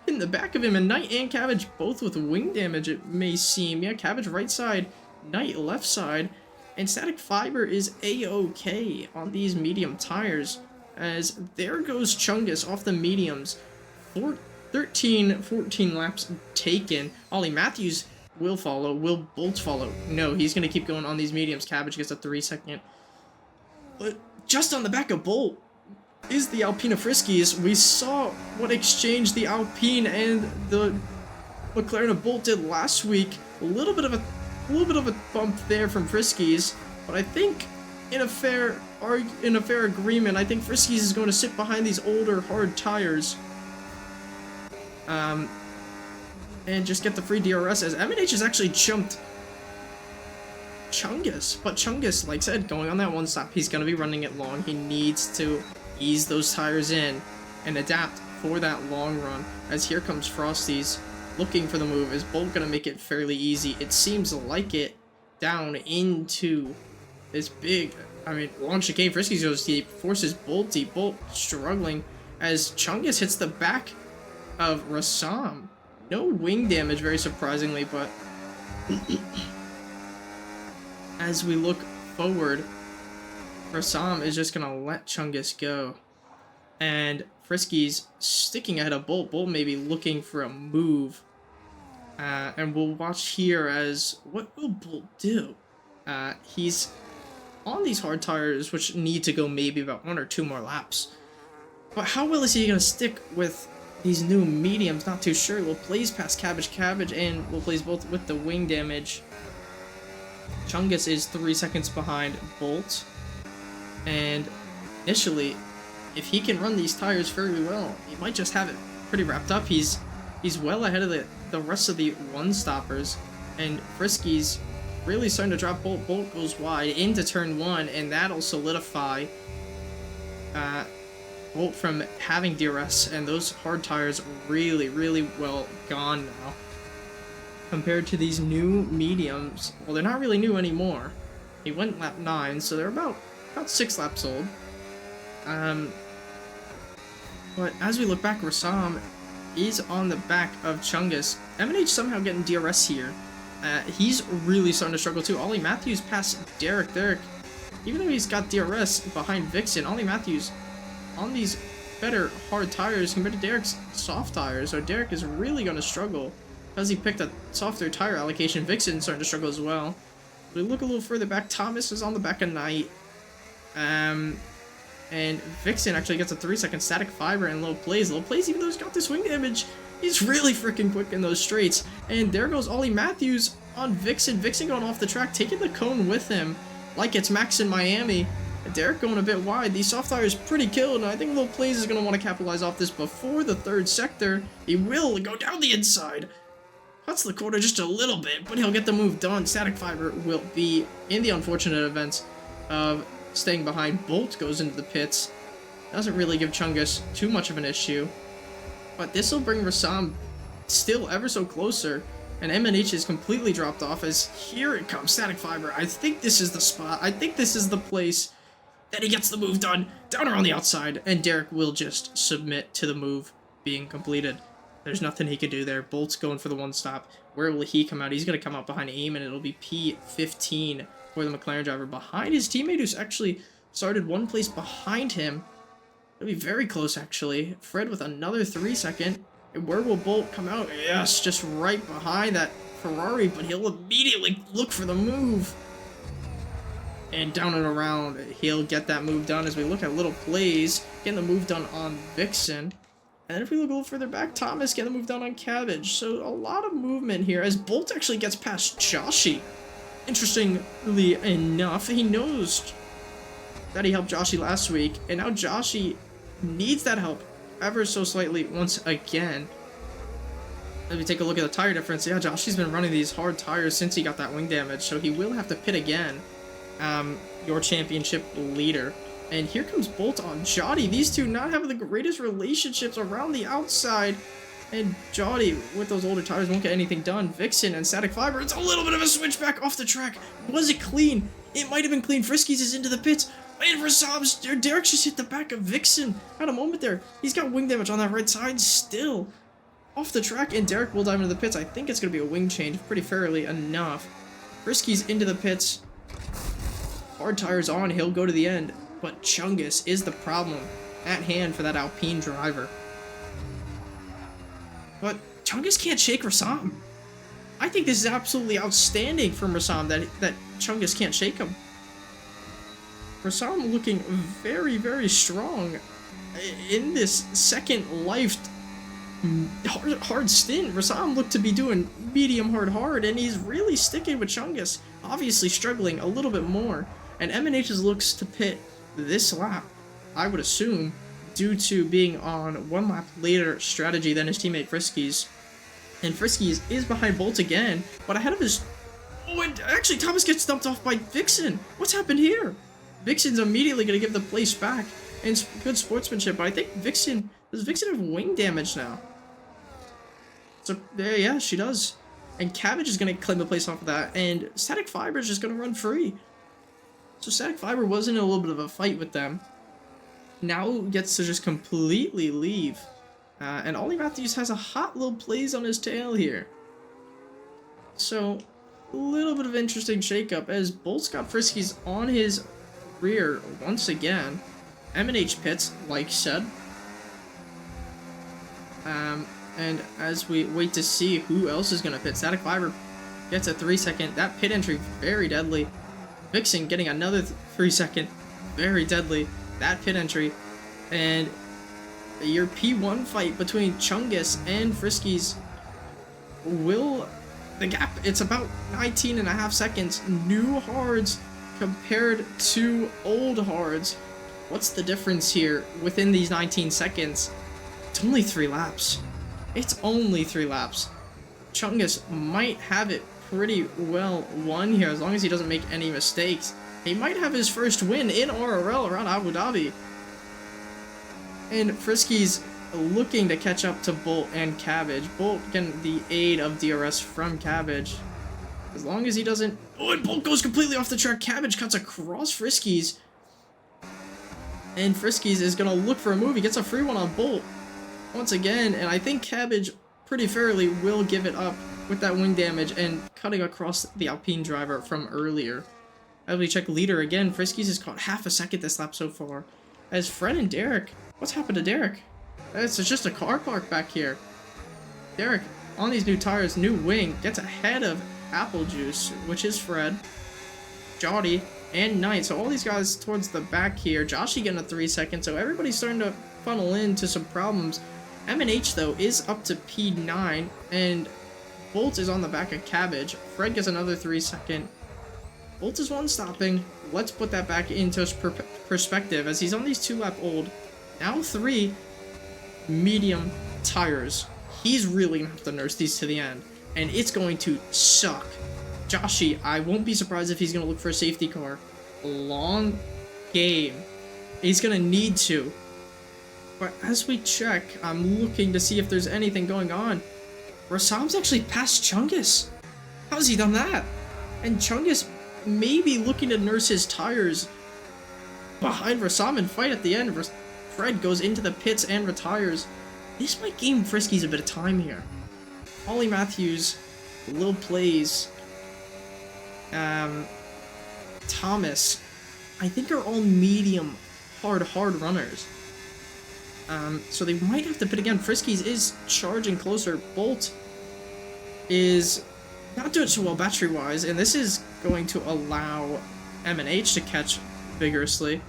in the back of him, and Knight and Cabbage both with wing damage, it may seem. Yeah, Cabbage right side, Knight left side, and Static Fiber is A-OK on these medium tires, as there goes Chungus off the mediums. 13-14 laps taken. Ollie Matthews will follow. Will Bolt follow? No, he's going to keep going on these mediums. Cabbage gets a 3-second. But just on the back of Bolt is the Alpina Friskies. We saw what exchange the Alpine and the McLaren of Bolt did last week. A little bit of a bump there from Friskies, but I think in a fair agreement, I think Friskies is going to sit behind these older hard tires. And just get the free DRS, as M&H has actually jumped Chungus. But Chungus, like I said, going on that one stop, he's going to be running it long. He needs to ease those tires in and adapt for that long run, as here comes Frosty's looking for the move. Is Bolt going to make it fairly easy? It seems like it, down into this big, long chicane. Friskies goes deep, forces Bolt deep. Bolt struggling as Chungus hits the back of Rassam. No wing damage, very surprisingly, but as we look forward, Rassam is just going to let Chungus go. And Frisky's sticking ahead of Bolt. Bolt may be looking for a move. And we'll watch here as what will Bolt do? He's on these hard tires, which need to go maybe about 1 or 2 more laps. But how well is he going to stick with these new mediums? Not too sure. We'll blaze past Cabbage, and we'll blaze both with the wing damage. Chungus is 3 seconds behind Bolt. And initially, if he can run these tires fairly well, he might just have it pretty wrapped up. He's well ahead of the rest of the one-stoppers. And Frisky's really starting to drop Bolt. Bolt goes wide into turn 1, and that'll solidify Bolt from having DRS, and those hard tires really, really well gone now. Compared to these new mediums, well, they're not really new anymore. He went lap 9, so they're about 6 laps old. But as we look back, Rassam is on the back of Chungus. M&H somehow getting DRS here. He's really starting to struggle too. Ollie Matthews passed Derek. Derek, even though he's got DRS behind Vixen, Ollie Matthews on these better hard tires compared to Derek's soft tires. So Derek is really going to struggle because he picked a softer tire allocation. Vixen's starting to struggle as well. We look a little further back. Thomas is on the back of Knight. And Vixen actually gets a 3-second static fiber and low plays. Low plays, even though he's got this wing damage, he's really freaking quick in those straights. And there goes Ollie Matthews on Vixen. Vixen going off the track, taking the cone with him like it's Max in Miami. And Derek going a bit wide. These soft tires pretty killed, and I think Low Plays is going to want to capitalize off this before the 3rd sector. He will go down the inside. Cuts the quarter just a little bit, but he'll get the move done. Static Fiber will be in the unfortunate event of staying behind. Bolt goes into the pits. Doesn't really give Chungus too much of an issue. But this will bring Rassam still ever so closer. And M&H is completely dropped off as here it comes. Static Fiber. I think this is the spot. I think this is the place that he gets the move done. Down around the outside. And Derek will just submit to the move being completed. There's nothing he can do there. Bolt's going for the one stop. Where will he come out? He's going to come out behind Aim, and it'll be P15 for the McLaren driver. Behind his teammate who's actually started 1 place behind him. It'll be very close, actually. Fred with another 3-second. And where will Bolt come out? Yes, just right behind that Ferrari, but he'll immediately look for the move. And down and around, he'll get that move done as we look at Little Plays, getting the move done on Vixen. And then if we look a little further back, Thomas getting the move done on Cabbage. So a lot of movement here as Bolt actually gets past Joshi. Interestingly enough, he knows that he helped Joshi last week, and now Joshi needs that help ever so slightly once again. As we take a look at the tire difference, yeah, Joshi's been running these hard tires since he got that wing damage, so he will have to pit again. Your championship leader. And here comes Bolt on Jody. These two not having the greatest relationships around the outside. And Jody, with those older tires, won't get anything done. Vixen and Static Fiber, it's a little bit of a switchback off the track. Was it clean? It might have been clean. Frisky's is into the pits. And Rassab's, Derek just hit the back of Vixen. Had a moment there. He's got wing damage on that right side still. Off the track, and Derek will dive into the pits. I think it's going to be a wing change pretty fairly enough. Frisky's into the pits. Hard tires on. He'll go to the end. But Chungus is the problem at hand for that Alpine driver. But Chungus can't shake Rassam. I think this is absolutely outstanding from Rassam that Chungus can't shake him. Rassam looking very, very strong in this second life hard stint. Rassam looked to be doing medium hard, and he's really sticking with Chungus. Obviously struggling a little bit more. And M&H's looks to pit this lap, I would assume, due to being on 1 lap later strategy than his teammate Frisky's. And Frisky's is behind Bolt again, but ahead of his... Oh, and actually Thomas gets dumped off by Vixen. What's happened here? Vixen's immediately going to give the place back. And it's good sportsmanship, but I think Vixen... Does Vixen have wing damage now? So, yeah, she does. And Cabbage is going to claim the place off of that, and Static Fiber is just going to run free. So Static Fiber was in a little bit of a fight with them. Now gets to just completely leave. And Ollie Matthews has a hot little plays on his tail here. So, a little bit of interesting shakeup as Bolt's got Frisky's on his rear once again. M&H pits, like said. And as we wait to see who else is going to pit, Static Fiber gets a 3-second. That pit entry, very deadly. Vixen getting another 3-second, very deadly. That pit entry. And your P1 fight between Chungus and Friskies will... The gap, it's about 19.5 seconds. New hards compared to old hards. What's the difference here within these 19 seconds? It's only 3 laps. It's only 3 laps. Chungus might have it pretty well won here as long as he doesn't make any mistakes. He might have his first win in RRL around Abu Dhabi. And Friskies looking to catch up to Bolt and Cabbage. Bolt getting the aid of DRS from Cabbage. As long as he doesn't... Oh, and Bolt goes completely off the track. Cabbage cuts across Friskies. And Friskies is going to look for a move. He gets a free one on Bolt once again. And I think Cabbage pretty fairly will give it up with that wing damage and cutting across the Alpine driver from earlier. As we check leader again, Friskies has caught half a second this lap so far. As Fred and Derek... What's happened to Derek? It's just a car park back here. Derek, on these new tires, new wing, gets ahead of Apple Juice, which is Fred, Jody, and Knight. So all these guys towards the back here. Joshy getting a 3 second, so everybody's starting to funnel into some problems. M&H, though, is up to P9, and Bolt is on the back of Cabbage. Fred gets another 3 second. Bolt is one stopping. Let's put that back into perspective, as he's on these 2-lap old, now 3 medium tires. He's really gonna have to nurse these to the end, and it's going to suck. Joshy, I won't be surprised if he's gonna look for a safety car. Long game. He's gonna need to. But as we check, I'm looking to see if there's anything going on. Rassam's actually passed Chungus. How's he done that? And Chungus maybe looking to nurse his tires behind Rassam and fight at the end. Fred goes into the pits and retires. This might gain Friskies a bit of time here. Ollie Matthews, Lil Plays, Thomas, I think are all medium hard runners. So they might have to pit again. Friskies is charging closer. Bolt is not doing so well battery-wise, and this is going to allow M&H to catch vigorously,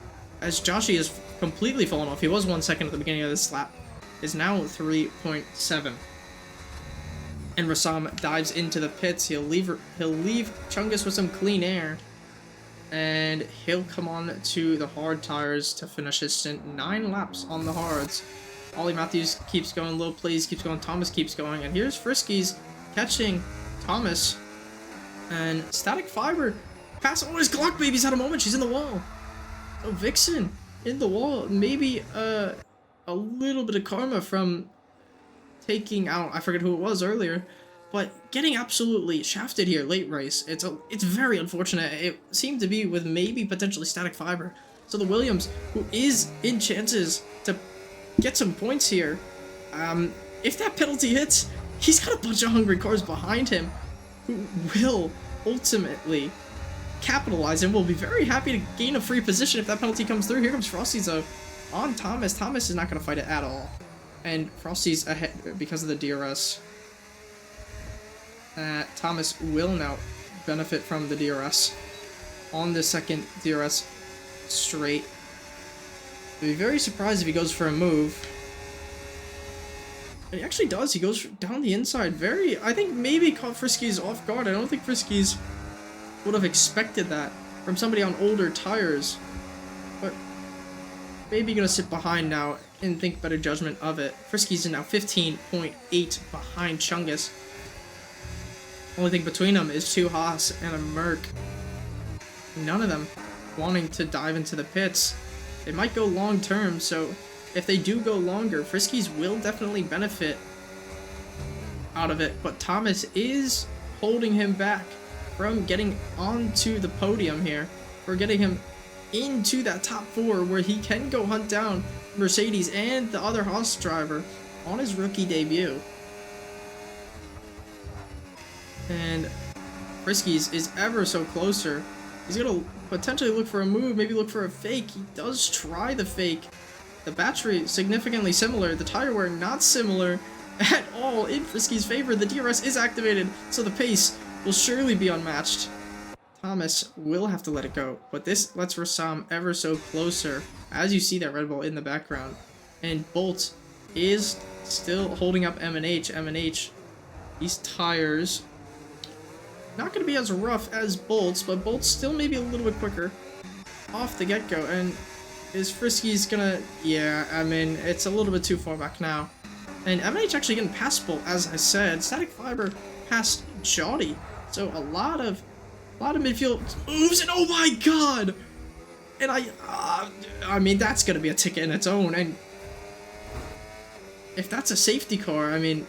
as Joshy is completely fallen off. He was 1 second at the beginning of this lap. Is now 3.7. And Rassam dives into the pits. He'll leave Chungus with some clean air. And he'll come on to the hard tires to finish his stint. 9 laps on the hards. Ollie Matthews keeps going. Lil Plays keeps going. Thomas keeps going. And here's Friskies catching Thomas. And Static Fiber pass. Oh, his Glock baby's had a moment. She's in the wall. So Vixen in the wall. Maybe a little bit of karma from taking out, I forget who it was earlier, but getting absolutely shafted here late race. It's very unfortunate. It seemed to be with maybe potentially Static Fiber. So the Williams, who is in chances to get some points here, if that penalty hits, he's got a bunch of hungry cars behind him who will ultimately capitalize and will be very happy to gain a free position if that penalty comes through. Here comes Frosty though on Thomas. Thomas is not going to fight it at all, and Frosty's ahead because of the DRS. Thomas will now benefit from the DRS on the second DRS straight. I'd be very surprised if he goes for a move. And he actually does. He goes down the inside. I think maybe caught Friskies off guard. I don't think Friskies would have expected that from somebody on older tires. But maybe gonna sit behind now and think better judgment of it. Friskies is now 15.8 behind Chungus. Only thing between them is 2 Haas and a Merc. None of them wanting to dive into the pits. They might go long term, so if they do go longer, Friskies will definitely benefit out of it. But Thomas is holding him back from getting onto the podium here, for getting him into that top 4 where he can go hunt down Mercedes and the other Haas driver on his rookie debut. And Friskies is ever so closer. He's gonna potentially look for a move, maybe look for a fake. He does try the fake. The battery significantly similar. The tire wear not similar at all in Frisky's favor. The DRS is activated, so the pace will surely be unmatched. Thomas will have to let it go, but this lets Rassam ever so closer, as you see that Red Bull in the background. And Bolt is still holding up M&H. M&H, these tires, not going to be as rough as Bolt's, but Bolt's still maybe a little bit quicker off the get-go. And is Frisky's gonna, yeah, I mean, it's a little bit too far back now. And M&H actually getting past Bolt, as I said. Static Fiber past Jody. So a lot of midfield moves, and oh my god! And I mean, that's gonna be a ticket in its own. And if that's a safety car, I mean,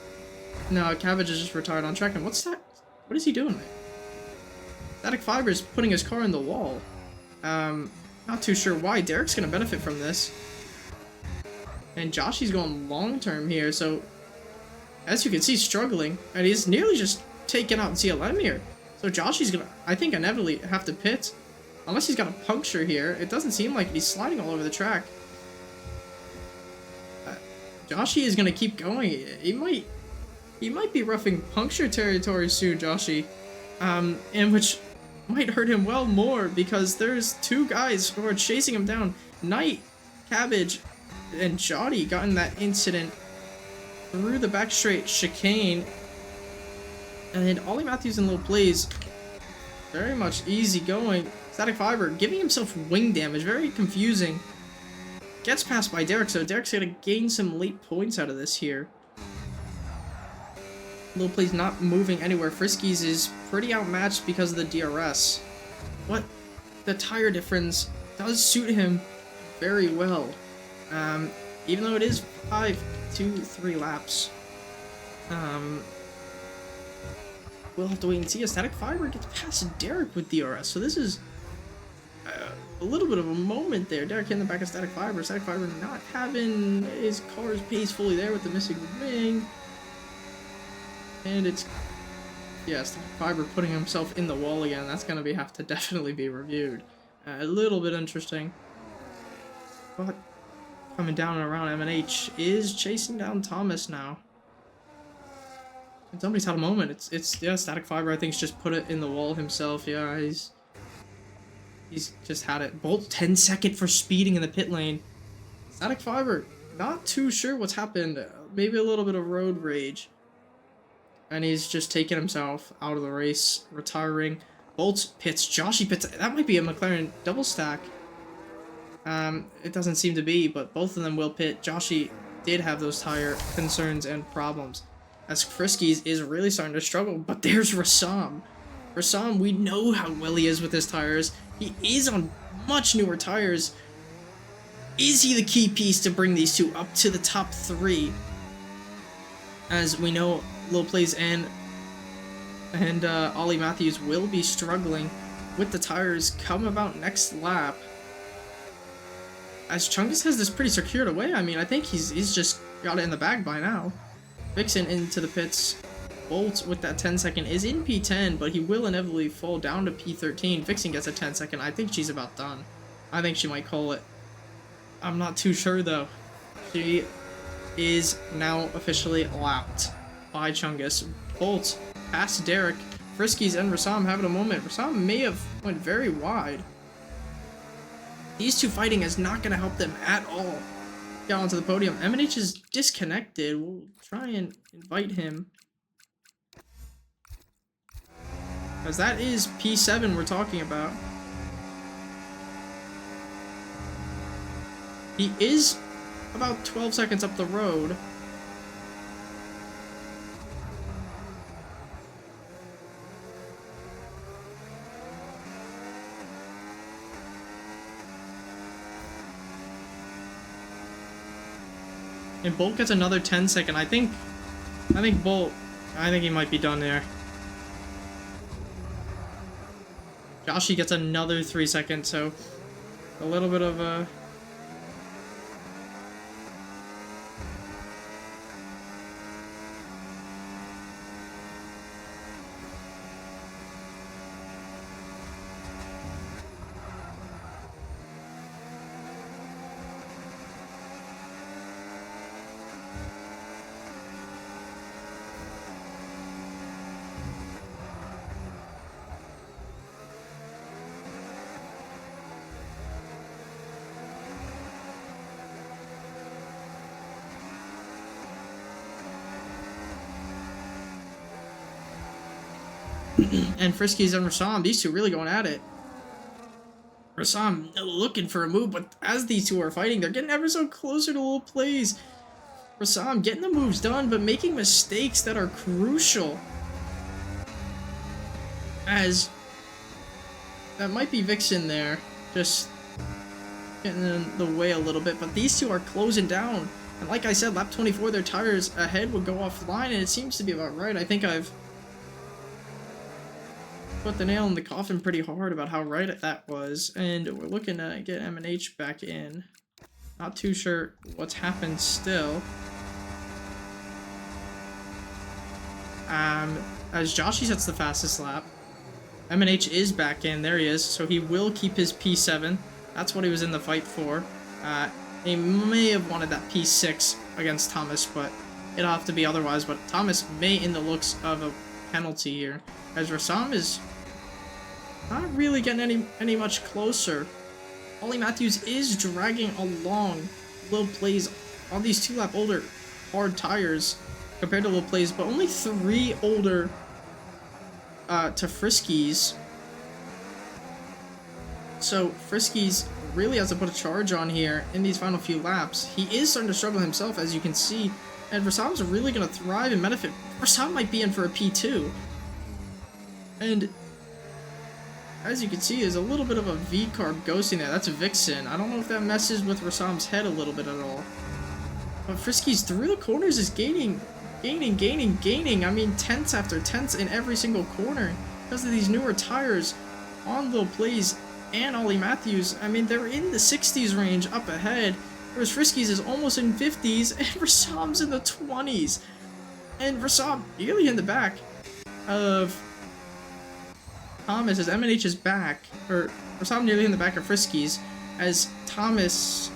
no, Cabbage is just retired on track. And what's that? What is he doing there? Static Fiber is putting his car in the wall. Not too sure why. Derek's gonna benefit from this. And Joshy's going long term here, so as you can see, struggling. And he's nearly just taken out CLM here. So Joshy's gonna, I think, inevitably have to pit. Unless he's got a puncture here. It doesn't seem like he's sliding all over the track. Joshy is gonna keep going. He might be roughing puncture territory soon, Joshy. And which might hurt him well more, because there's two guys who are chasing him down. Knight, Cabbage, and Jody got in that incident through the back straight chicane. And then Ollie Matthews and Lil Plays, very much easy going. Static Fiber giving himself wing damage, very confusing. Gets passed by Derek, so Derek's gonna gain some late points out of this here. Lil Plays not moving anywhere. Frisky's is pretty outmatched because of the DRS. But the tire difference does suit him very well. Even though it is 3 laps. We'll have to wait and see. A Static Fiber gets past Derek with DRS. So this is a little bit of a moment there. Derek in the back of Static Fiber. Static Fiber not having his car's pace fully there with the missing wing. And it's, yeah, Static Fiber putting himself in the wall again. That's going to have to definitely be reviewed. A little bit interesting. But coming down and around, M&H is chasing down Thomas now. And somebody's had a moment. It's yeah, Static Fiber, I think, has just put it in the wall himself. Yeah, he's just had it. Bolt 10-second for speeding in the pit lane. Static Fiber, not too sure what's happened. Maybe a little bit of road rage. And he's just taking himself out of the race, retiring. Bolt pits, Joshy pits. That might be a McLaren double stack. It doesn't seem to be, but both of them will pit. Joshy did have those tire concerns and problems, as Frisky's is really starting to struggle. But there's Rassam. Rassam, we know how well he is with his tires. He is on much newer tires. Is he the key piece to bring these two up to the top 3? As we know, Lil Plays and Ollie Matthews will be struggling with the tires come about next lap. As Chungus has this pretty secured away, I mean, I think he's just got it in the bag by now. Vixen into the pits. Bolt with that 10-second is in P10, but he will inevitably fall down to P13. Vixen gets a 10-second. I think she's about done. I think she might call it. I'm not too sure, though. She is now officially lapped by Chungus. Bolt past Derek. Friskies and Rassam having a moment. Rassam may have went very wide. These two fighting is not going to help them at all get onto the podium. M&H is disconnected. We'll try and invite him, because that is P7 we're talking about. He is about 12 seconds up the road. And Bolt gets another 10-second. I think Bolt, I think he might be done there. Joshy gets another 3 seconds, so a little bit of a... And Friskies and Rassam, these two really going at it. Rassam looking for a move, but as these two are fighting, they're getting ever so closer to little plays. Rassam getting the moves done, but making mistakes that are crucial. As that might be Vixen there, just getting in the way a little bit, but these two are closing down. And like I said, lap 24, their tires ahead would go offline, and it seems to be about right. I think I've put the nail in the coffin pretty hard about how right that was, and we're looking to get M&H back in. Not too sure what's happened still. As Joshy sets the fastest lap, M&H is back in. There he is. So he will keep his P7. That's what he was in the fight for. He may have wanted that P6 against Thomas, but it'll have to be otherwise. But Thomas may in the looks of a penalty here, as Rassam is not really getting any much closer. Ollie Matthews is dragging along Lil Plays on these 2-lap older hard tires compared to Lil Plays, but only 3 older to Friskies. So Friskies really has to put a charge on here in these final few laps. He is starting to struggle himself, as you can see, and Rassam's really going to thrive and benefit. Rassam might be in for a P2. And as you can see, there's a little bit of a V-carb ghosting there. That's a Vixen. I don't know if that messes with Rassam's head a little bit at all. But Friskies through the corners is gaining. I mean, tenths after tenths in every single corner because of these newer tires on Lil Plays and Ollie Matthews. I mean, they're in the 60s range up ahead, whereas Friskies is almost in 50s and Rassam's in the 20s. And Rassam nearly in the back of Thomas as M&H is back, or Rassam nearly in the back of Friskies as Thomas,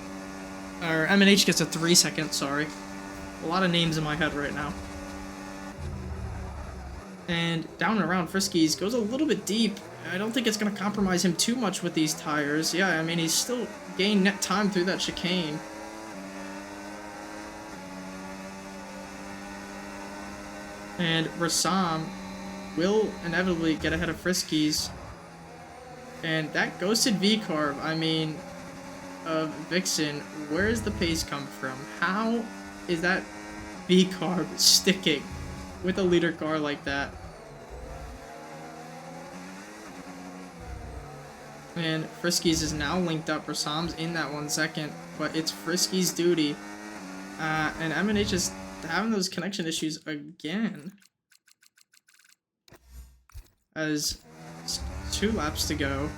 or M&H gets a 3 second, sorry. A lot of names in my head right now. And down and around Friskies goes a little bit deep. I don't think it's going to compromise him too much with these tires. Yeah, I mean, he's still gained net time through that chicane. And Rassam will inevitably get ahead of Friskies. And that ghosted V-carb, I mean, of Vixen, where does the pace come from? How is that V-carb sticking with a leader car like that? And Friskies is now linked up. Rassam's in that 1 second, but it's Friskies' duty. And M&H is having those connection issues again. As 2 laps to go.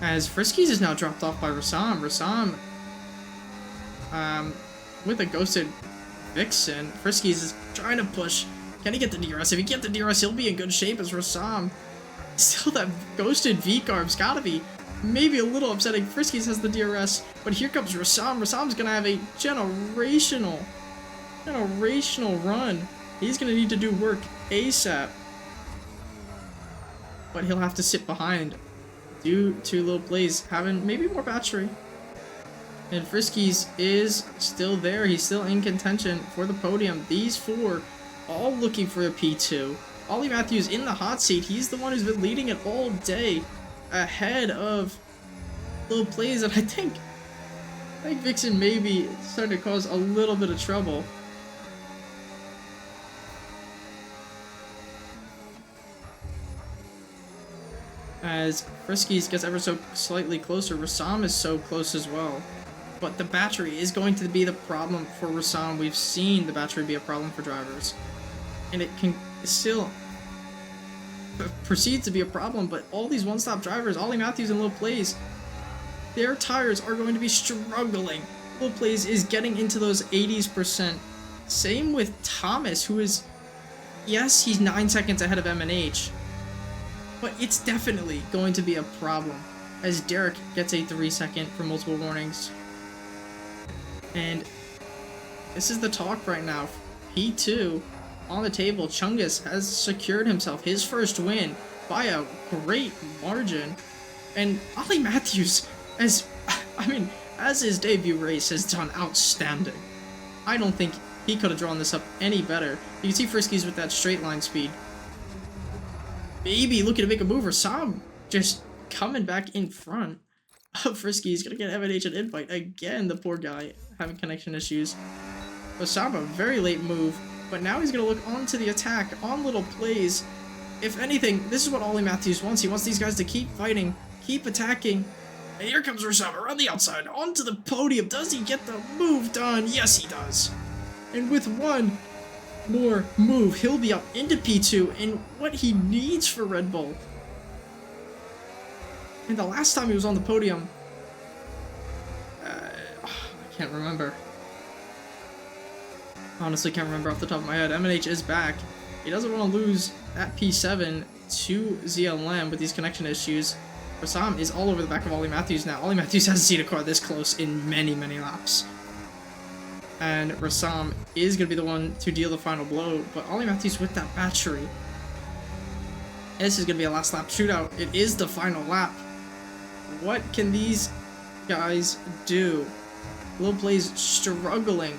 As Friskies is now dropped off by Rassam. Rassam, with a ghosted Vixen, Friskies is trying to push. Can he get the DRS? If he gets the DRS, he'll be in good shape as Rassam. Still, that ghosted V-carb's gotta be maybe a little upsetting. Friskies has the DRS, but here comes Rassam. Rassam's gonna have a generational run. He's gonna need to do work ASAP. But he'll have to sit behind due to Lil Blaze having maybe more battery. And Friskies is still there. He's still in contention for the podium. These 4 all looking for a P2. Ollie Matthews in the hot seat. He's the one who's been leading it all day ahead of Lil Blaze. And I think Vixen may be starting to cause a little bit of trouble. As Friskies gets ever so slightly closer, Rassam is so close as well. But the battery is going to be the problem for Rassam. We've seen the battery be a problem for drivers. And it can still proceed to be a problem, but all these one-stop drivers, Ollie Matthews and Lil Blaze, their tires are going to be struggling. Lil Blaze is getting into those 80s%. Same with Thomas, who is, yes, he's 9 seconds ahead of M&H. But it's definitely going to be a problem as Derek gets a 3 second for multiple warnings. And this is the talk right now. P2 on the table. Chungus has secured himself his first win by a great margin. And Ollie Matthews as I mean, as his debut race has done outstanding. I don't think he could have drawn this up any better. You can see Frisky's with that straight line speed. Maybe looking to make a move, or Sam just coming back in front of Frisky. He's gonna get MNH an invite again. The poor guy having connection issues. Osama, very late move, but now he's gonna look onto the attack on little plays. If anything, this is what Ollie Matthews wants. He wants these guys to keep fighting, keep attacking. And here comes Osama around the outside, onto the podium. Does he get the move done? Yes, he does. And with one more move, he'll be up into P2 and what he needs for Red Bull. And the last time he was on the podium, I can't remember. Honestly, can't remember off the top of my head. MNH is back. He doesn't want to lose that P7 to ZLM with these connection issues. Rassam is all over the back of Ollie Matthews now. Ollie Matthews hasn't seen a car this close in many, many laps. And Rassam is going to be the one to deal the final blow, but Ollie Matthews with that battery. This is going to be a last lap shootout. It is the final lap. What can these guys do? Little Plays struggling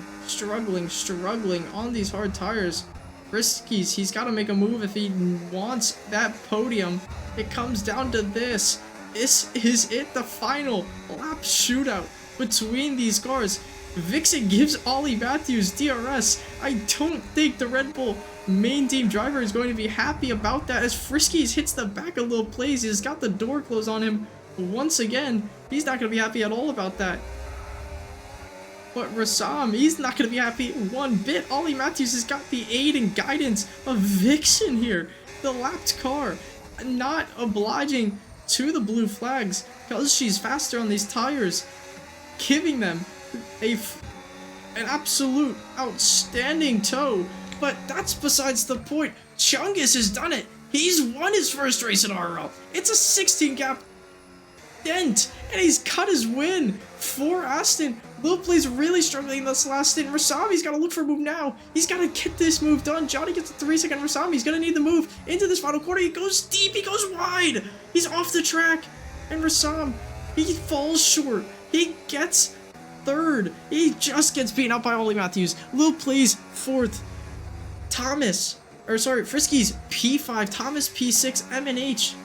on these hard tires. Frisky's, he's got to make a move if he wants that podium. It comes down to this. This is it, the final lap shootout between these cars. Vixen gives Ollie Matthews DRS. I don't think the Red Bull main team driver is going to be happy about that, as Frisky's hits the back of Little Plays. He's got the door closed on him once again. He's not going to be happy at all about that. But Rassam, he's not going to be happy one bit. Ollie Matthews has got the aid and guidance of Vixen here. The lapped car, not obliging to the blue flags because she's faster on these tires, giving them an absolute outstanding tow. But that's besides the point. Chungus has done it. He's won his first race in RRL. It's a 16 gap dent, and he's cut his win for Aston. Lil Play's really struggling in this last stint. Rasami's got to look for a move now. He's got to get this move done. Johnny gets the 3-second Rasami. He's going to need the move into this final quarter. He goes deep. He goes wide. He's off the track. And Rasam, he falls short. He gets third. He just gets beaten up by Ollie Matthews. Lil Play's fourth. Frisky's P5. Thomas P6. MNH.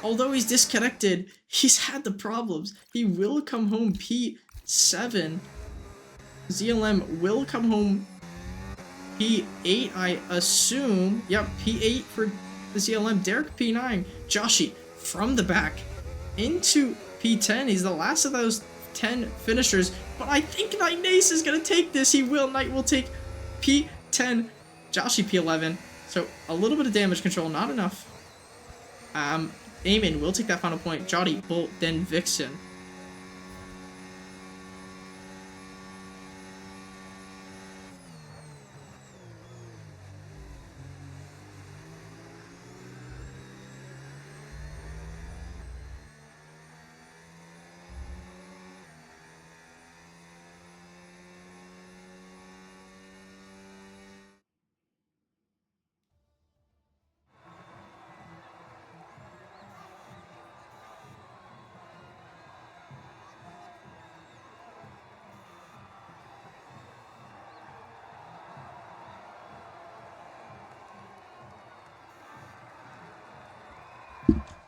Although he's disconnected, he's had the problems. He will come home P7. ZLM will come home P8, I assume. Yep, P8 for the ZLM. Derek P9. Joshi from the back into P10. He's the last of those 10 finishers. But I think Knight Nace is going to take this. He will. Knight will take P10. Joshi P11. So a little bit of damage control, not enough. Eamon will take that final point. Jody, Bolt, then Vixen.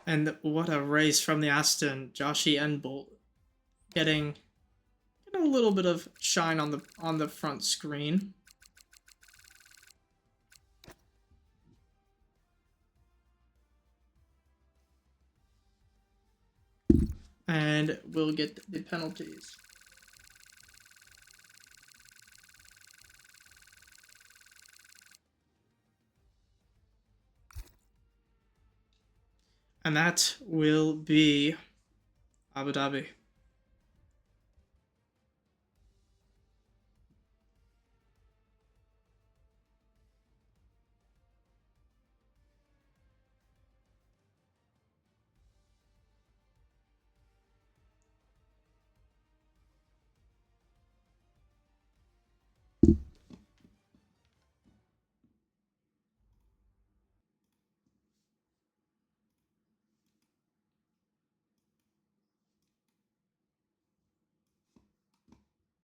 And what a race from the Aston. Joshi and Bolt getting a little bit of shine on the front screen. And we'll get the penalties. And that will be Abu Dhabi.